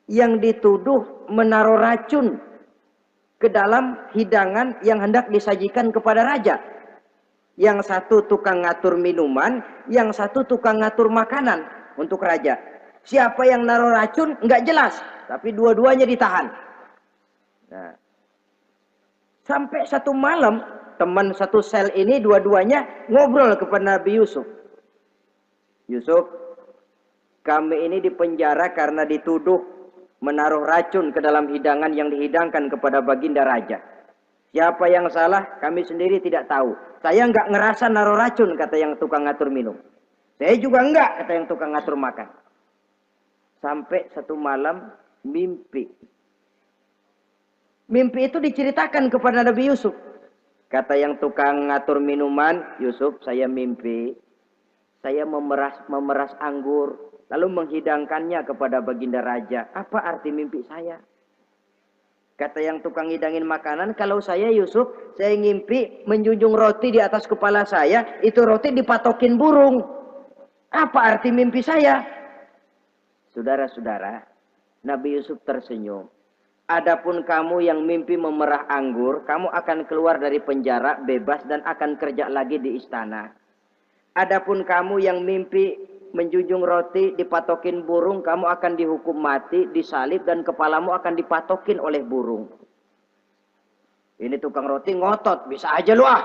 yang dituduh menaruh racun ke dalam hidangan yang hendak disajikan kepada raja. Yang satu tukang ngatur minuman, yang satu tukang ngatur makanan untuk raja. Siapa yang naruh racun nggak jelas, tapi dua-duanya ditahan. Nah, sampai satu malam teman satu sel ini dua-duanya ngobrol kepada Nabi Yusuf. Yusuf, kami ini dipenjara karena dituduh menaruh racun ke dalam hidangan yang dihidangkan kepada baginda raja. Siapa yang salah, kami sendiri tidak tahu. Saya nggak ngerasa naruh racun, kata yang tukang ngatur minum. Saya juga enggak, kata yang tukang ngatur makan. Sampai satu malam mimpi. Mimpi itu diceritakan kepada Nabi Yusuf. Kata yang tukang ngatur minuman, Yusuf, saya mimpi. Saya memeras anggur, lalu menghidangkannya kepada baginda raja. Apa arti mimpi saya? Kata yang tukang hidangin makanan, kalau saya Yusuf, saya ngimpi menjunjung roti di atas kepala saya, itu roti dipatokin burung. Apa arti mimpi saya? Saudara-saudara, Nabi Yusuf tersenyum. Adapun kamu yang mimpi memerah anggur, kamu akan keluar dari penjara bebas dan akan kerja lagi di istana. Adapun kamu yang mimpi menjunjung roti dipatokin burung, kamu akan dihukum mati, disalib dan kepalamu akan dipatokin oleh burung. Ini tukang roti ngotot, bisa aja lu ah.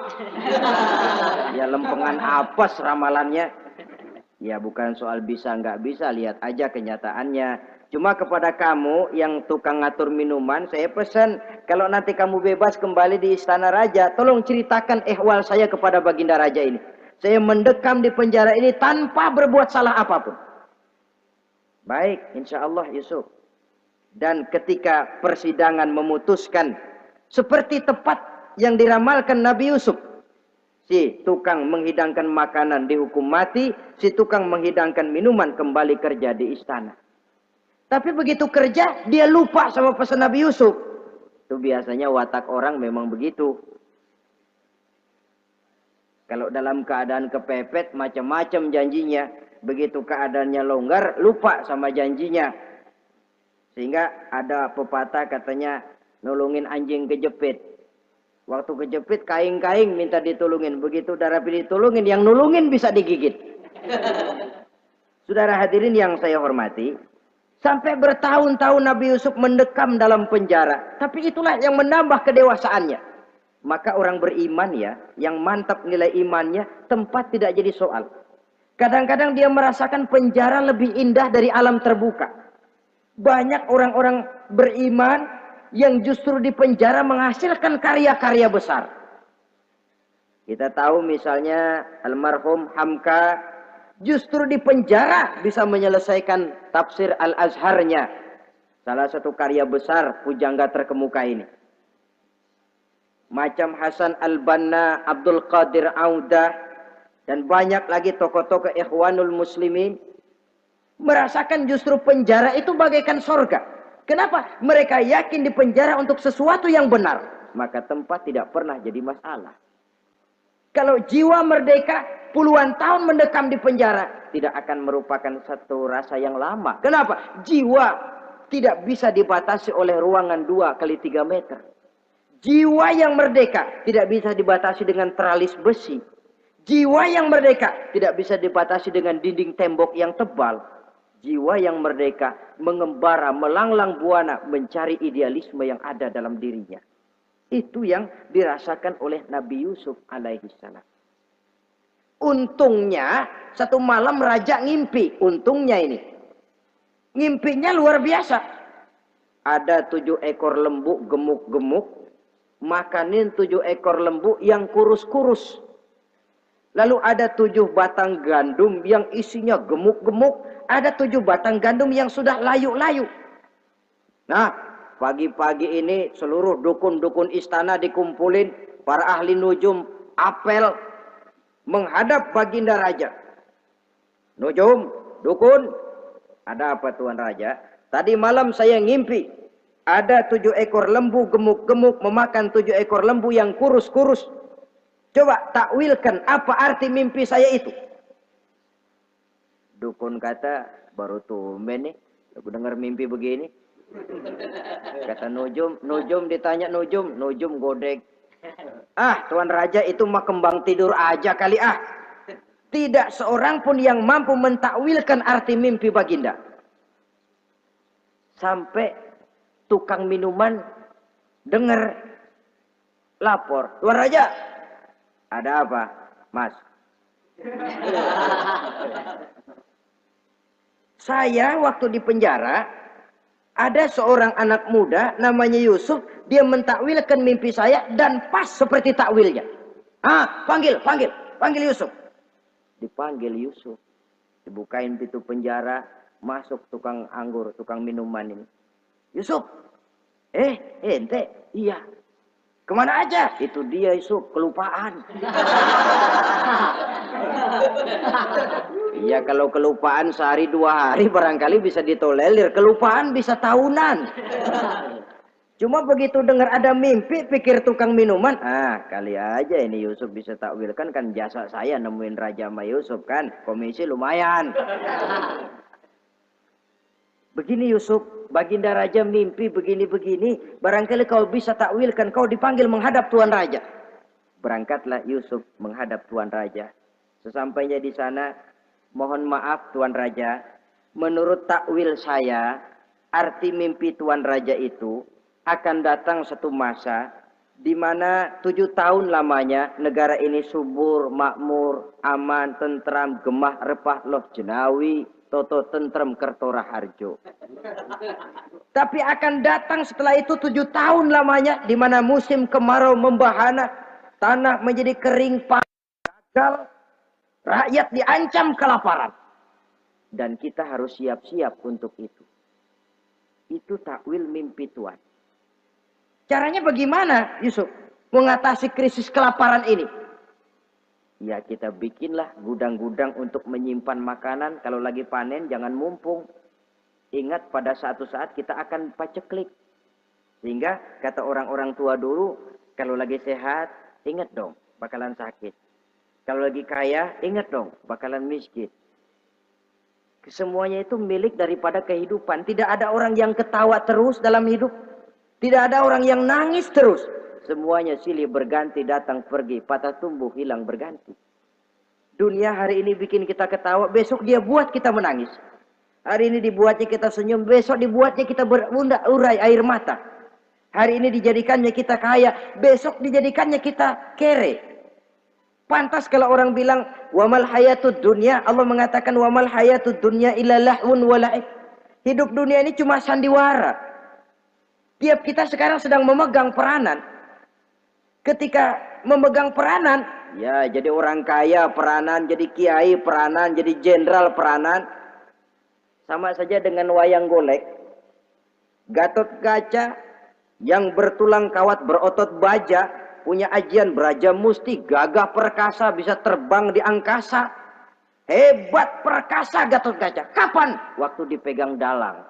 Ya lempengan apes ramalannya. Ya bukan soal bisa nggak bisa, lihat aja kenyataannya. Cuma kepada kamu yang tukang ngatur minuman, saya pesan kalau nanti kamu bebas kembali di istana raja, tolong ceritakan ehwal saya kepada baginda raja ini. Saya mendekam di penjara ini tanpa berbuat salah apapun. Baik, insya Allah Yusuf. Dan ketika persidangan memutuskan seperti tepat yang diramalkan Nabi Yusuf. Si tukang menghidangkan makanan dihukum mati, si tukang menghidangkan minuman kembali kerja di istana. Tapi begitu kerja, dia lupa sama pesan Nabi Yusuf. Itu biasanya watak orang memang begitu. Kalau dalam keadaan kepepet, macam-macam janjinya. Begitu keadaannya longgar, lupa sama janjinya. Sehingga ada pepatah katanya, nolongin anjing kejepit. Waktu kejepit, kaing-kaing minta ditolongin. Begitu udah rapi ditolongin, yang nolongin bisa digigit. Saudara hadirin yang saya hormati, sampai bertahun-tahun Nabi Yusuf mendekam dalam penjara. Tapi itulah yang menambah kedewasaannya. Maka orang beriman ya, yang mantap nilai imannya, tempat tidak jadi soal. Kadang-kadang dia merasakan penjara lebih indah dari alam terbuka. Banyak orang-orang beriman yang justru di penjara menghasilkan karya-karya besar. Kita tahu misalnya almarhum Hamka justru di penjara bisa menyelesaikan tafsir Al-Azharnya. Salah satu karya besar pujangga terkemuka ini. Macam Hasan Al-Banna, Abdul Qadir Audah, dan banyak lagi tokoh-tokoh Ikhwanul Muslimin merasakan justru penjara itu bagaikan sorga. Kenapa? Mereka yakin di penjara untuk sesuatu yang benar. Maka tempat tidak pernah jadi masalah. Kalau jiwa merdeka puluhan tahun mendekam di penjara, tidak akan merupakan satu rasa yang lama. Kenapa? Jiwa tidak bisa dibatasi oleh ruangan 2 kali 3 meter. Jiwa yang merdeka tidak bisa dibatasi dengan teralis besi. Jiwa yang merdeka tidak bisa dibatasi dengan dinding tembok yang tebal. Jiwa yang merdeka mengembara, melanglang buana, mencari idealisme yang ada dalam dirinya. Itu yang dirasakan oleh Nabi Yusuf alaihi salam. Untungnya satu malam raja ngimpi. Untungnya ini. Ngimpinya luar biasa. Ada 7 ekor lembu gemuk-gemuk. Makanin 7 ekor lembu yang kurus-kurus. Lalu ada 7 batang gandum yang isinya gemuk-gemuk. Ada 7 batang gandum yang sudah layu-layu. Nah, pagi-pagi ini seluruh dukun-dukun istana dikumpulin. Para ahli nujum apel menghadap baginda raja. Nujum, dukun, ada apa Tuan Raja? Tadi malam saya ngimpi. Ada 7 ekor lembu gemuk-gemuk memakan 7 ekor lembu yang kurus-kurus. Coba takwilkan apa arti mimpi saya itu. Dukun kata, baru tumben nih. Aku dengar mimpi begini. Kata Nujum ditanya Nujum godek. Ah, Tuan Raja itu mah kembang tidur aja kali ah. Tidak seorang pun yang mampu mentakwilkan arti mimpi baginda. Sampai tukang minuman dengar lapor. Tuan Raja, ada apa, Mas? Saya waktu di penjara, ada seorang anak muda namanya Yusuf, dia mentakwilkan mimpi saya dan pas seperti takwilnya. Ah, panggil Yusuf. Dipanggil Yusuf. Dibukain pintu penjara, masuk tukang anggur, tukang minuman ini. Yusuf, ente, iya. Kemana aja? Itu dia Yusuf, kelupaan. Iya, kalau kelupaan sehari 2 hari barangkali bisa ditolerir. Kelupaan bisa tahunan. Cuma begitu dengar ada mimpi, pikir tukang minuman. Ah, kali aja ini Yusuf bisa takwilkan, kan jasa saya nemuin Raja sama Yusuf kan. Komisi lumayan. Begini Yusuf, baginda raja mimpi begini-begini. Barangkali kau bisa takwilkan, kau dipanggil menghadap Tuan Raja. Berangkatlah Yusuf menghadap Tuan Raja. Sesampainya di sana, mohon maaf Tuan Raja. Menurut takwil saya, arti mimpi Tuan Raja itu akan datang satu masa di mana 7 tahun lamanya negara ini subur, makmur, aman, tentram, gemah, repah, loh jenawi, toto tentrem kertora harjo. Tapi akan datang setelah itu 7 tahun lamanya di mana musim kemarau membahana, tanah menjadi kering, gagal, rakyat diancam kelaparan. Dan kita harus siap-siap untuk itu. Itu takwil mimpi Tuhan. Caranya bagaimana Yusuf mengatasi krisis kelaparan ini? Ya kita bikinlah gudang-gudang untuk menyimpan makanan. Kalau lagi panen jangan mumpung. Ingat pada suatu saat kita akan paceklik. Sehingga kata orang-orang tua dulu, kalau lagi sehat, ingat dong bakalan sakit. Kalau lagi kaya, ingat dong bakalan miskin. Semuanya itu milik daripada kehidupan. Tidak ada orang yang ketawa terus dalam hidup. Tidak ada orang yang nangis terus. Semuanya silih berganti, datang pergi, patah tumbuh, hilang berganti. Dunia hari ini bikin kita ketawa, besok dia buat kita menangis. Hari ini dibuatnya kita senyum, besok dibuatnya kita berurai air mata. Hari ini dijadikannya kita kaya, besok dijadikannya kita kere. Pantas kalau orang bilang, wamal hayatud dunya, Allah mengatakan wamal hayatud dunya illa lahun wa la'ib. Hidup dunia ini cuma sandiwara. Tiap kita sekarang sedang memegang peranan. Ketika memegang peranan, ya jadi orang kaya peranan, jadi kiai peranan, jadi jenderal peranan. Sama saja dengan wayang golek. Gatot Kaca yang bertulang kawat berotot baja, punya ajian beraja musti, gagah perkasa, bisa terbang di angkasa. Hebat, perkasa Gatotkaca. Kapan? Waktu dipegang dalang.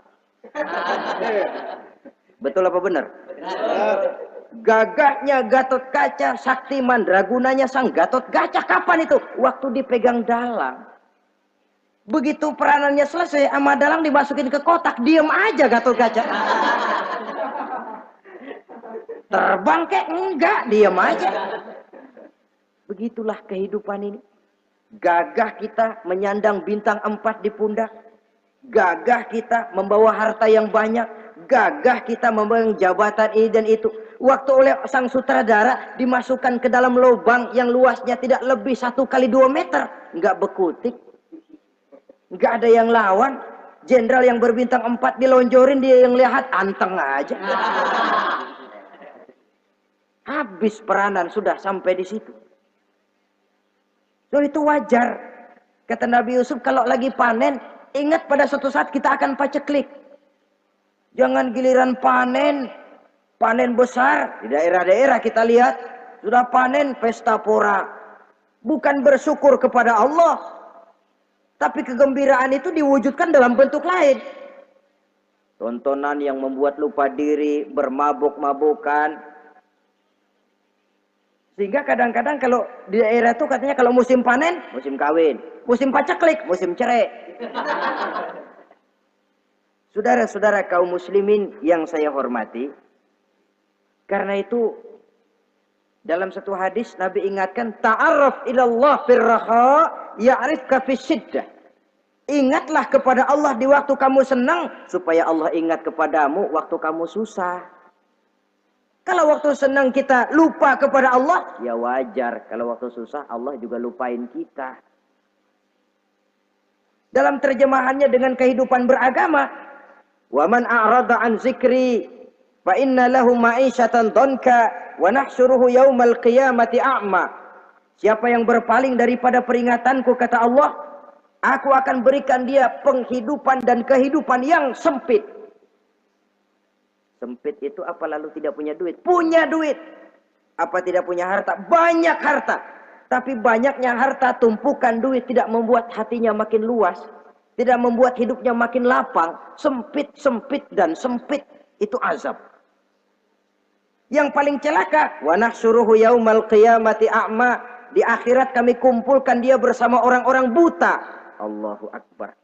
Betul apa benar? Gagahnya Gatotkaca, sakti mandragunanya sang Gatotkaca. Kapan itu? Waktu dipegang dalang. Begitu peranannya selesai, sama dalang dimasukin ke kotak, diem aja Gatotkaca. Terbang kek? Enggak, diem aja. Begitulah kehidupan ini. Gagah kita menyandang bintang 4 di pundak. Gagah kita membawa harta yang banyak. Gagah kita membawa jabatan ini dan itu. Waktu oleh sang sutradara dimasukkan ke dalam lubang yang luasnya tidak lebih 1 kali 2 meter. Enggak bekutik. Enggak ada yang lawan. Jenderal yang berbintang 4 dilonjorin, dia yang lihat anteng aja. Habis peranan, sudah sampai di situ. So, itu wajar. Kata Nabi Yusuf, kalau lagi panen, ingat pada suatu saat kita akan paceklik. Jangan giliran panen besar. Di daerah-daerah kita lihat, sudah panen pesta pora. Bukan bersyukur kepada Allah. Tapi kegembiraan itu diwujudkan dalam bentuk lain. Tontonan yang membuat lupa diri, bermabuk-mabukan. Sehingga kadang-kadang kalau di daerah itu katanya kalau musim panen, musim kawin. Musim paceklik, musim cerai. Saudara-saudara kaum muslimin yang saya hormati. Karena itu, dalam satu hadis Nabi ingatkan, ta'arraf ilallah firraha ya'rifka fisyiddah. Ingatlah kepada Allah di waktu kamu senang, supaya Allah ingat kepadamu waktu kamu susah. Kalau waktu senang kita lupa kepada Allah, ya wajar. Kalau waktu susah, Allah juga lupain kita. Dalam terjemahannya dengan kehidupan beragama, wa man a'rada an zikri fa inna lahu ma'isyatan dhanka wa nahsyuruhu yaumal qiyamati a'ma. Siapa yang berpaling daripada peringatanku, kata Allah, aku akan berikan dia penghidupan dan kehidupan yang sempit. Sempit itu apa lalu tidak punya duit? Punya duit. Apa tidak punya harta? Banyak harta. Tapi banyaknya harta, tumpukan duit tidak membuat hatinya makin luas. Tidak membuat hidupnya makin lapang. Sempit, sempit, dan sempit. Itu azab. Yang paling celaka, wa nahsyuruhu yaumal qiyamati a'ma. Di akhirat kami kumpulkan dia bersama orang-orang buta. Allahu Akbar.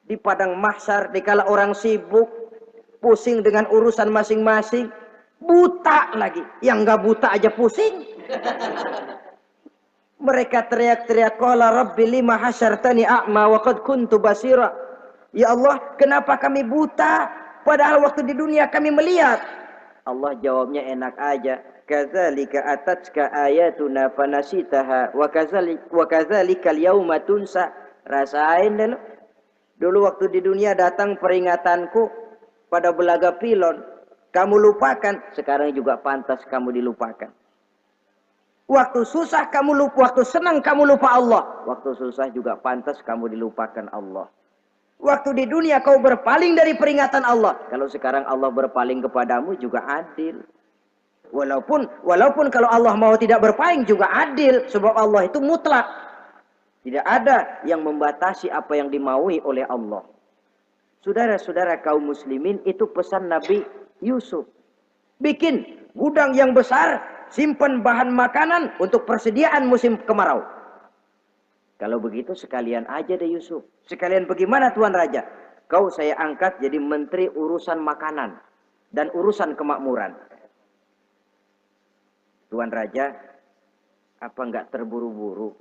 Di padang mahsyar, dikala orang sibuk, pusing dengan urusan masing-masing, buta lagi. Yang nggak buta aja pusing. Mereka teriak-teriak, qala rabbi lima hasyartani a'ma wa qad kuntu basira. Ya Allah, kenapa kami buta padahal waktu di dunia kami melihat? Allah jawabnya enak aja. Kadzalika atatka ayatuna fanasitaha wa kadzalika al-yauma tunsa. Rasain dulu. Dulu waktu di dunia datang peringatanku pada belaga pilon, kamu lupakan, sekarang juga pantas kamu dilupakan. Waktu susah kamu lupa, waktu senang kamu lupa Allah. Waktu susah juga pantas kamu dilupakan Allah. Waktu di dunia kau berpaling dari peringatan Allah. Kalau sekarang Allah berpaling kepadamu juga adil. Walaupun kalau Allah mau tidak berpaling juga adil. Sebab Allah itu mutlak. Tidak ada yang membatasi apa yang dimaui oleh Allah. Saudara-saudara kaum muslimin, itu pesan Nabi Yusuf. Bikin gudang yang besar, simpan bahan makanan untuk persediaan musim kemarau. Kalau begitu sekalian aja deh Yusuf. Sekalian bagaimana Tuan Raja? Kau saya angkat jadi menteri urusan makanan dan urusan kemakmuran. Tuan Raja, apa enggak terburu-buru?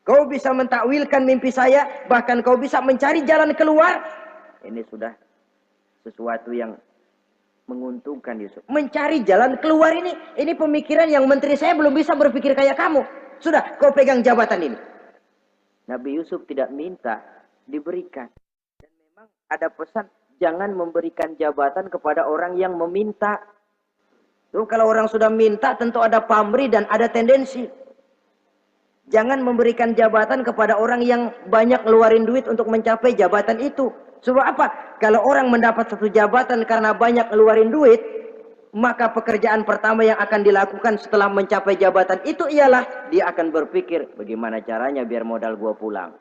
Kau bisa mentakwilkan mimpi saya, bahkan kau bisa mencari jalan keluar. Ini sudah sesuatu yang menguntungkan Yusuf. Mencari jalan keluar ini pemikiran yang menteri saya belum bisa berpikir kayak kamu. Sudah, kau pegang jabatan ini. Nabi Yusuf tidak minta, diberikan. Dan memang ada pesan, jangan memberikan jabatan kepada orang yang meminta. Tuh, kalau orang sudah minta tentu ada pamrih dan ada tendensi. Jangan memberikan jabatan kepada orang yang banyak ngeluarin duit untuk mencapai jabatan itu. Sebab apa? Kalau orang mendapat satu jabatan karena banyak ngeluarin duit, maka pekerjaan pertama yang akan dilakukan setelah mencapai jabatan itu ialah dia akan berpikir, bagaimana caranya biar modal gua pulang.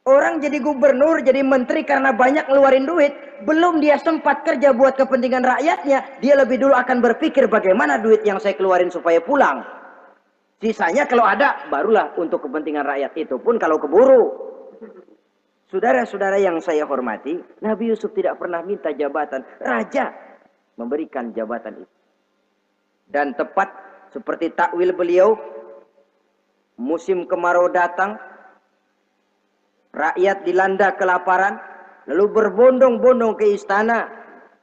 Orang jadi gubernur, jadi menteri karena banyak ngeluarin duit, belum dia sempat kerja buat kepentingan rakyatnya, dia lebih dulu akan berpikir bagaimana duit yang saya keluarin supaya pulang. Sisanya kalau ada, barulah untuk kepentingan rakyat, itu pun kalau keburu. Saudara-saudara yang saya hormati, Nabi Yusuf tidak pernah minta jabatan. Raja memberikan jabatan itu. Dan tepat seperti takwil beliau, musim kemarau datang, rakyat dilanda kelaparan, lalu berbondong-bondong ke istana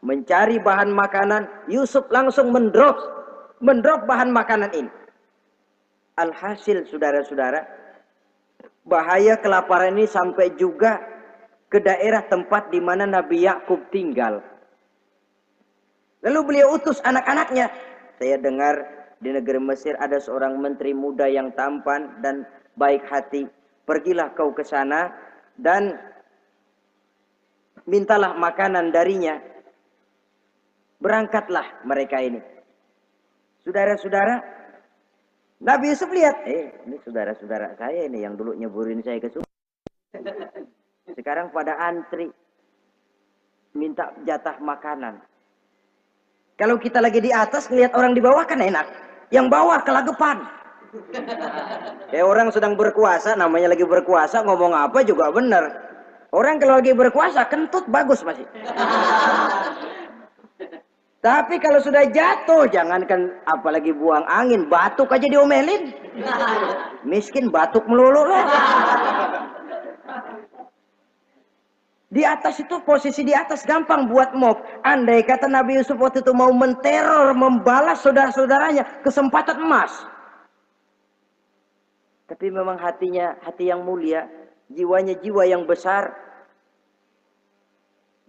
mencari bahan makanan. Yusuf langsung mendrop bahan makanan ini. Alhasil saudara-saudara, bahaya kelaparan ini sampai juga ke daerah tempat di mana Nabi Yakub tinggal. Lalu beliau utus anak-anaknya. Saya dengar di negeri Mesir ada seorang menteri muda yang tampan dan baik hati. Pergilah kau ke sana dan mintalah makanan darinya. Berangkatlah mereka ini. Saudara-saudara, Nabi Yusuf lihat, ini saudara-saudara saya ini yang dulu nyeburin saya ke sumur. Sekarang pada antri minta jatah makanan. Kalau kita lagi di atas ngelihat orang di bawah kan enak. Yang bawah kelagapan. Kayak orang sedang berkuasa, namanya lagi berkuasa, ngomong apa juga benar. Orang kalau lagi berkuasa kentut bagus masih. Tapi kalau sudah jatuh, jangankan apalagi buang angin, batuk aja diomelin. Miskin batuk melulu lah. Di atas itu, posisi di atas gampang buat mob. Andai kata Nabi Yusuf waktu itu mau menteror, membalas saudara-saudaranya, kesempatan emas. Tapi memang hatinya, hati yang mulia, jiwanya jiwa yang besar.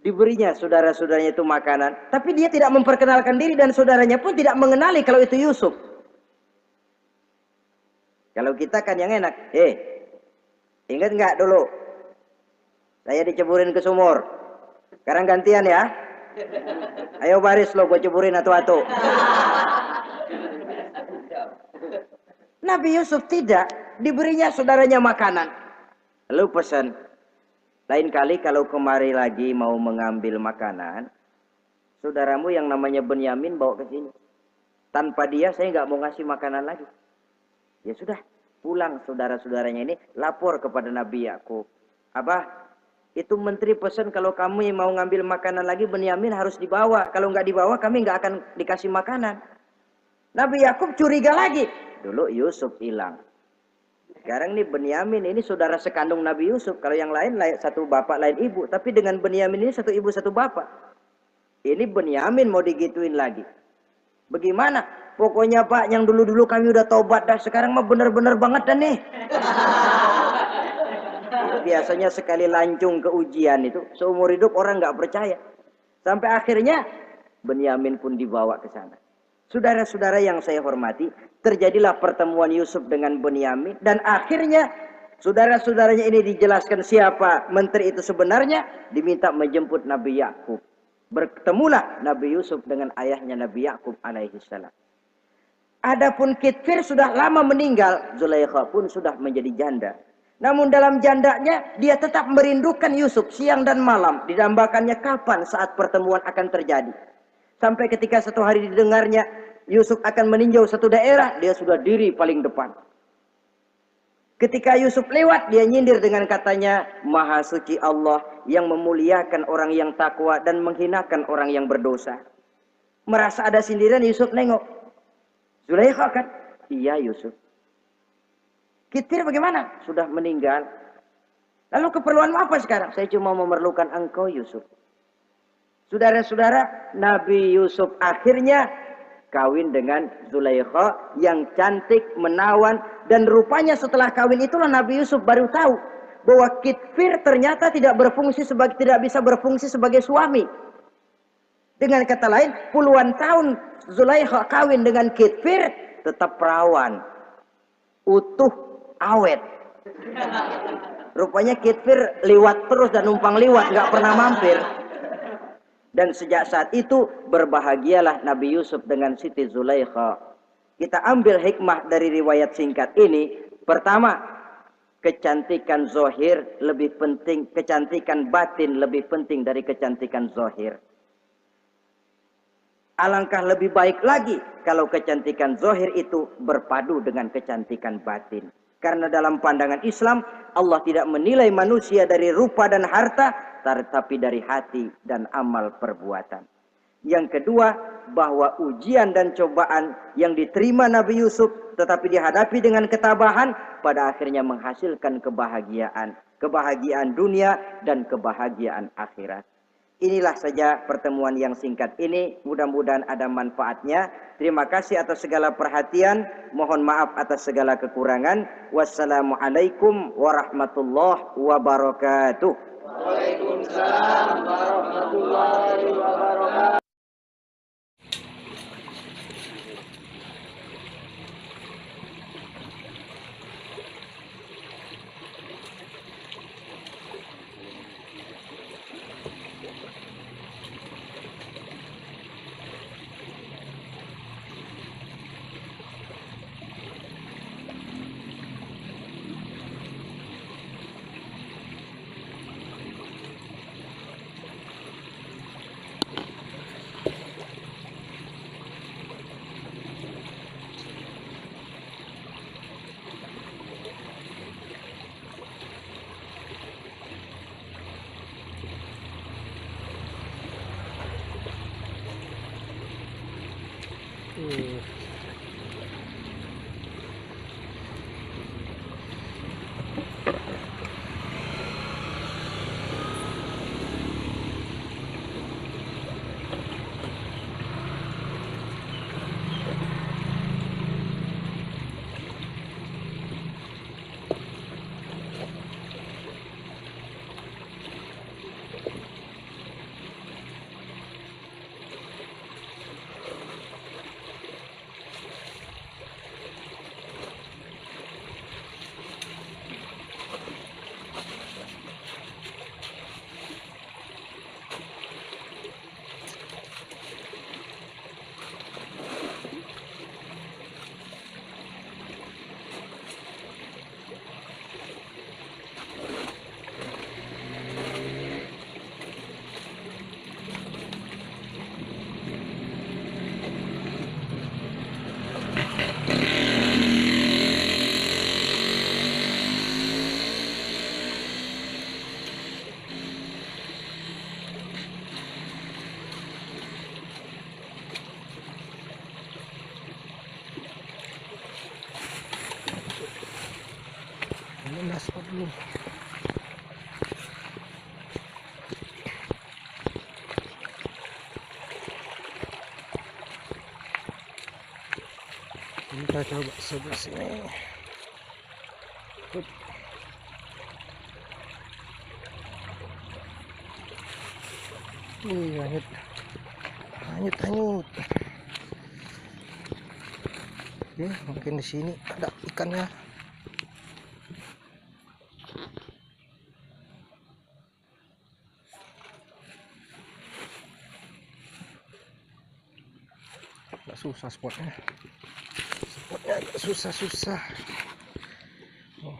Diberinya saudara-saudaranya itu makanan. Tapi dia tidak memperkenalkan diri dan saudaranya pun tidak mengenali kalau itu Yusuf. Kalau kita kan yang enak. Ingat nggak dulu? Saya diceburin ke sumur. Sekarang gantian ya. Ayo baris lo, gue ceburin atu-atu. Nabi Yusuf tidak. Diberinya saudaranya makanan. Lalu pesan. Lain kali kalau kemari lagi mau mengambil makanan, saudaramu yang namanya Benyamin bawa ke sini. Tanpa dia saya nggak mau ngasih makanan lagi. Ya sudah, pulang saudara-saudaranya ini lapor kepada Nabi Yakub. Abah, itu menteri pesan kalau kamu yang mau ngambil makanan lagi Benyamin harus dibawa. Kalau nggak dibawa kami nggak akan dikasih makanan. Nabi Yakub curiga lagi. Dulu Yusuf hilang. Sekarang nih Benyamin ini saudara sekandung Nabi Yusuf. Kalau yang lain satu bapak lain ibu. Tapi dengan Benyamin ini satu ibu satu bapak. Ini Benyamin mau digituin lagi. Bagaimana? Pokoknya Pak yang dulu-dulu kami udah tobat dah. Sekarang mah bener-bener banget dah nih. Biasanya sekali lancung ke ujian itu. Seumur hidup orang nggak percaya. Sampai akhirnya Benyamin pun dibawa ke sana. Saudara-saudara yang saya hormati, terjadilah pertemuan Yusuf dengan Benyamin dan akhirnya saudara-saudaranya ini dijelaskan siapa menteri itu sebenarnya, diminta menjemput Nabi Yakub. Bertemulah Nabi Yusuf dengan ayahnya Nabi Yakub alaihi salam. Adapun Kitfir sudah lama meninggal, Zulaikha pun sudah menjadi janda. Namun dalam jandanya dia tetap merindukan Yusuf siang dan malam, didambakannya kapan saat pertemuan akan terjadi. Sampai ketika satu hari didengarnya Yusuf akan meninjau satu daerah, dia sudah diri paling depan. Ketika Yusuf lewat, dia nyindir dengan katanya, Maha suci Allah yang memuliakan orang yang takwa dan menghinakan orang yang berdosa. Merasa ada sindiran, Yusuf nengok. Zulaikha kan? Iya Yusuf. Kitfir bagaimana? Sudah meninggal. Lalu keperluanmu apa sekarang? Saya cuma memerlukan engkau Yusuf. Saudara-saudara, Nabi Yusuf akhirnya kawin dengan Zulaikha yang cantik, menawan. Dan rupanya setelah kawin itulah Nabi Yusuf baru tahu bahwa Kitfir ternyata tidak bisa berfungsi sebagai suami. Dengan kata lain, puluhan tahun Zulaikha kawin dengan Kitfir tetap perawan, utuh, awet. Rupanya Kitfir liwat terus dan numpang liwat, nggak pernah mampir. Dan sejak saat itu berbahagialah Nabi Yusuf dengan Siti Zulaikha. Kita ambil hikmah dari riwayat singkat ini Pertama, kecantikan zohir lebih penting, kecantikan batin lebih penting dari kecantikan zohir. Alangkah lebih baik lagi kalau kecantikan zohir itu berpadu dengan kecantikan batin. Karena dalam pandangan Islam, Allah tidak menilai manusia dari rupa dan harta, tetapi dari hati dan amal perbuatan. Yang kedua, bahwa ujian dan cobaan yang diterima Nabi Yusuf tetapi dihadapi dengan ketabahan, pada akhirnya menghasilkan kebahagiaan. Kebahagiaan dunia dan kebahagiaan akhirat. Inilah saja pertemuan yang singkat ini. Mudah-mudahan ada manfaatnya. Terima kasih atas segala perhatian. Mohon maaf atas segala kekurangan. Wassalamualaikum warahmatullahi wabarakatuh. Waalaikumsalam warahmatullahi wabarakatuh. Ini aspal dulu. Kita coba sebelah sini. Hup. Hanyut, hanyut, hanyut. Oke, mungkin di sini ada ikannya. Agak susah spotnya. Spotnya agak susah-susah. Oh.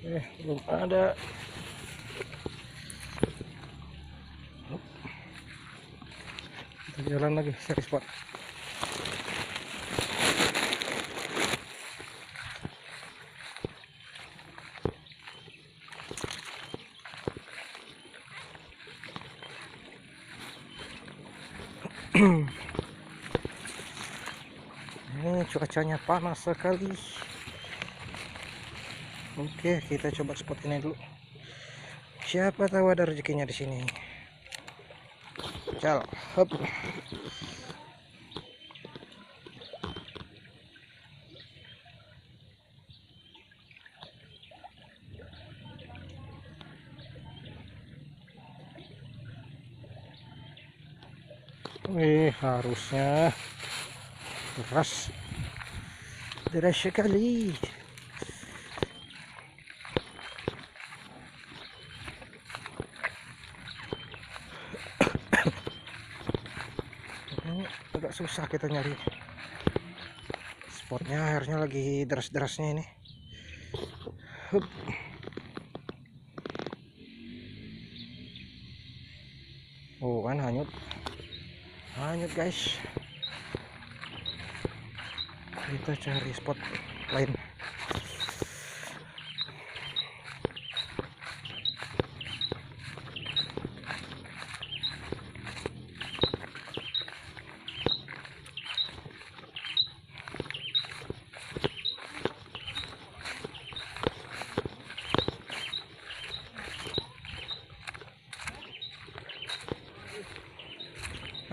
Belum ada. Kita jalan lagi cari spot. Ini cuacanya panas sekali. Oke, kita coba spot ini dulu. Siapa tahu ada rezekinya di sini. Cal, hop. Harusnya deras sekali. Ini agak susah kita nyari spotnya, airnya lagi deras-derasnya ini. Hup. Oh kan hanyut guys. Kita cari spot lain.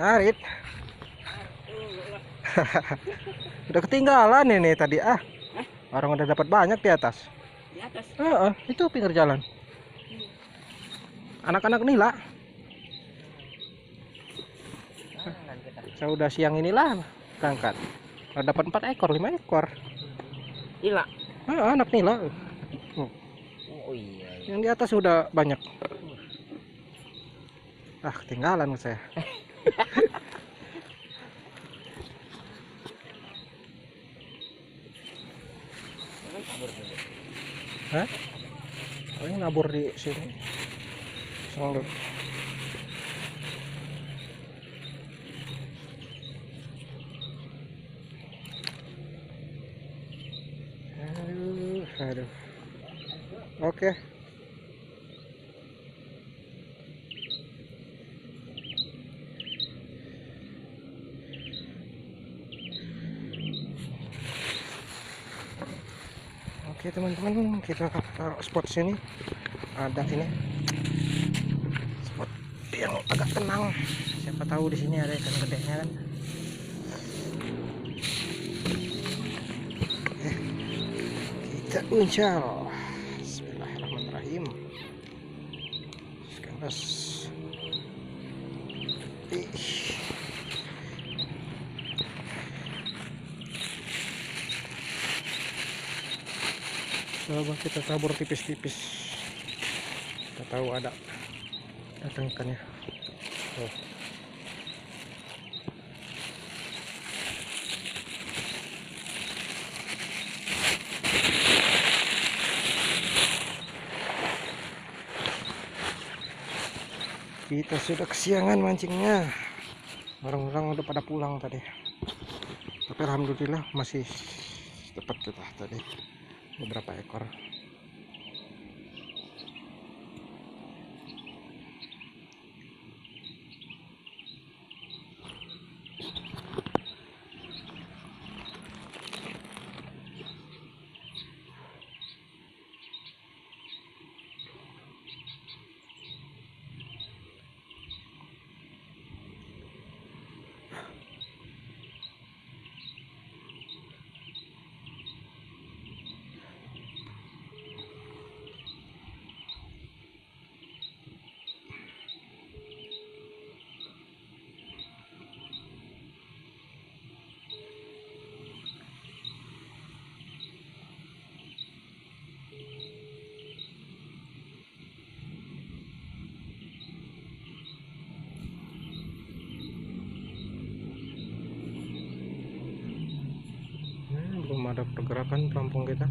Arit. Udah ketinggalan ini tadi orang udah dapat banyak di atas. Di atas. Itu pinggir jalan. Anak-anak nila. Saya udah siang inilah berangkat. Dapat 4 ekor, 5 ekor. Nila. Anak nila. Oh iya. Yang di atas udah banyak. Ketinggalan saya. Hah? Ini nabur di sini. Selalu. Aduh. Oke. Oke teman-teman, kita taruh spot sini. Ada ini spot yang agak tenang. Siapa tahu di sini ada ikan gedenya kan. Oke, kita uncal. Bismillahirrahmanirrahim. Sekarang coba kita tabur tipis-tipis. Kita tahu ada datang ikannya. Kita sudah kesiangan mancingnya. Orang-orang udah pada pulang tadi. Tapi alhamdulillah masih dapat kita tadi beberapa ekor. Belum ada pergerakan pelampung kita.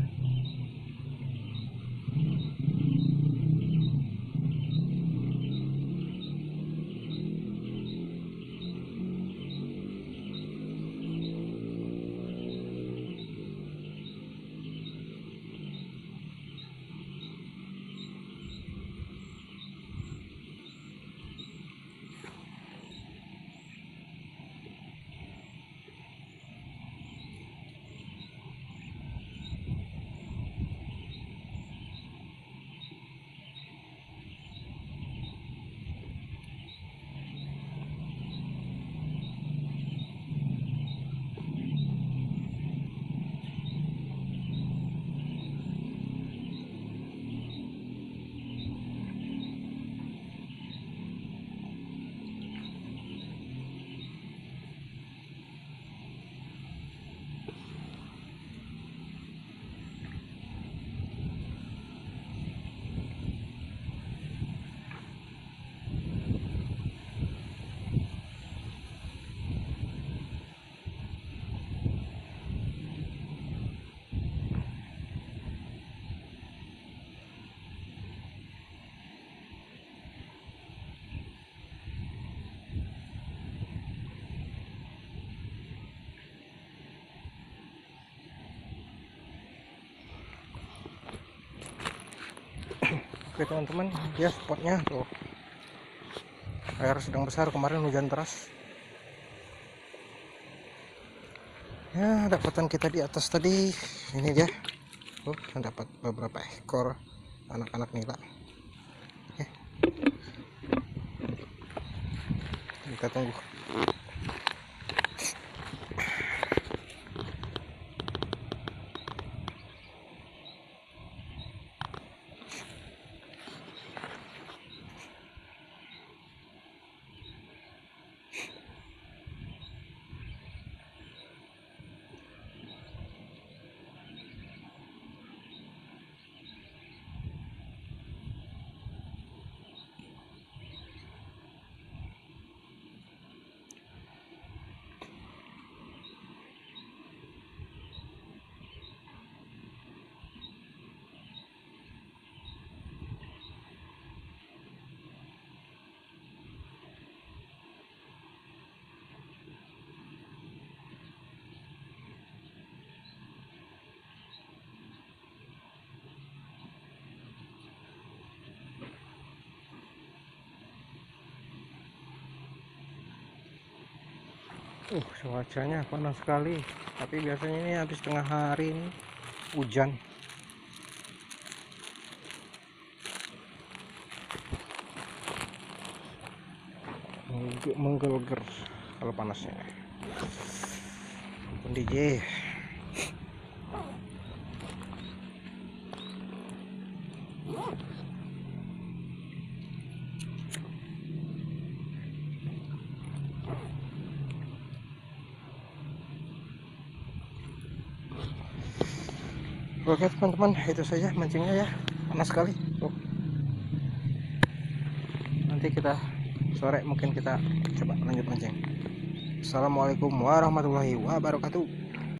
Oke teman-teman, dia spotnya tuh. Air sedang besar, kemarin hujan deras. Ya, dapatan kita di atas tadi. Ini dia. Dapat beberapa ekor anak-anak nila. Oke. Kita tunggu. Cuacanya panas sekali, tapi biasanya ini habis tengah hari ini hujan. Menggeleger kalau panasnya. Ampun DJ. Oke teman-teman, itu saja mancingnya ya, panas sekali. Nanti kita sore mungkin kita coba lanjut mancing. Assalamualaikum warahmatullahi wabarakatuh.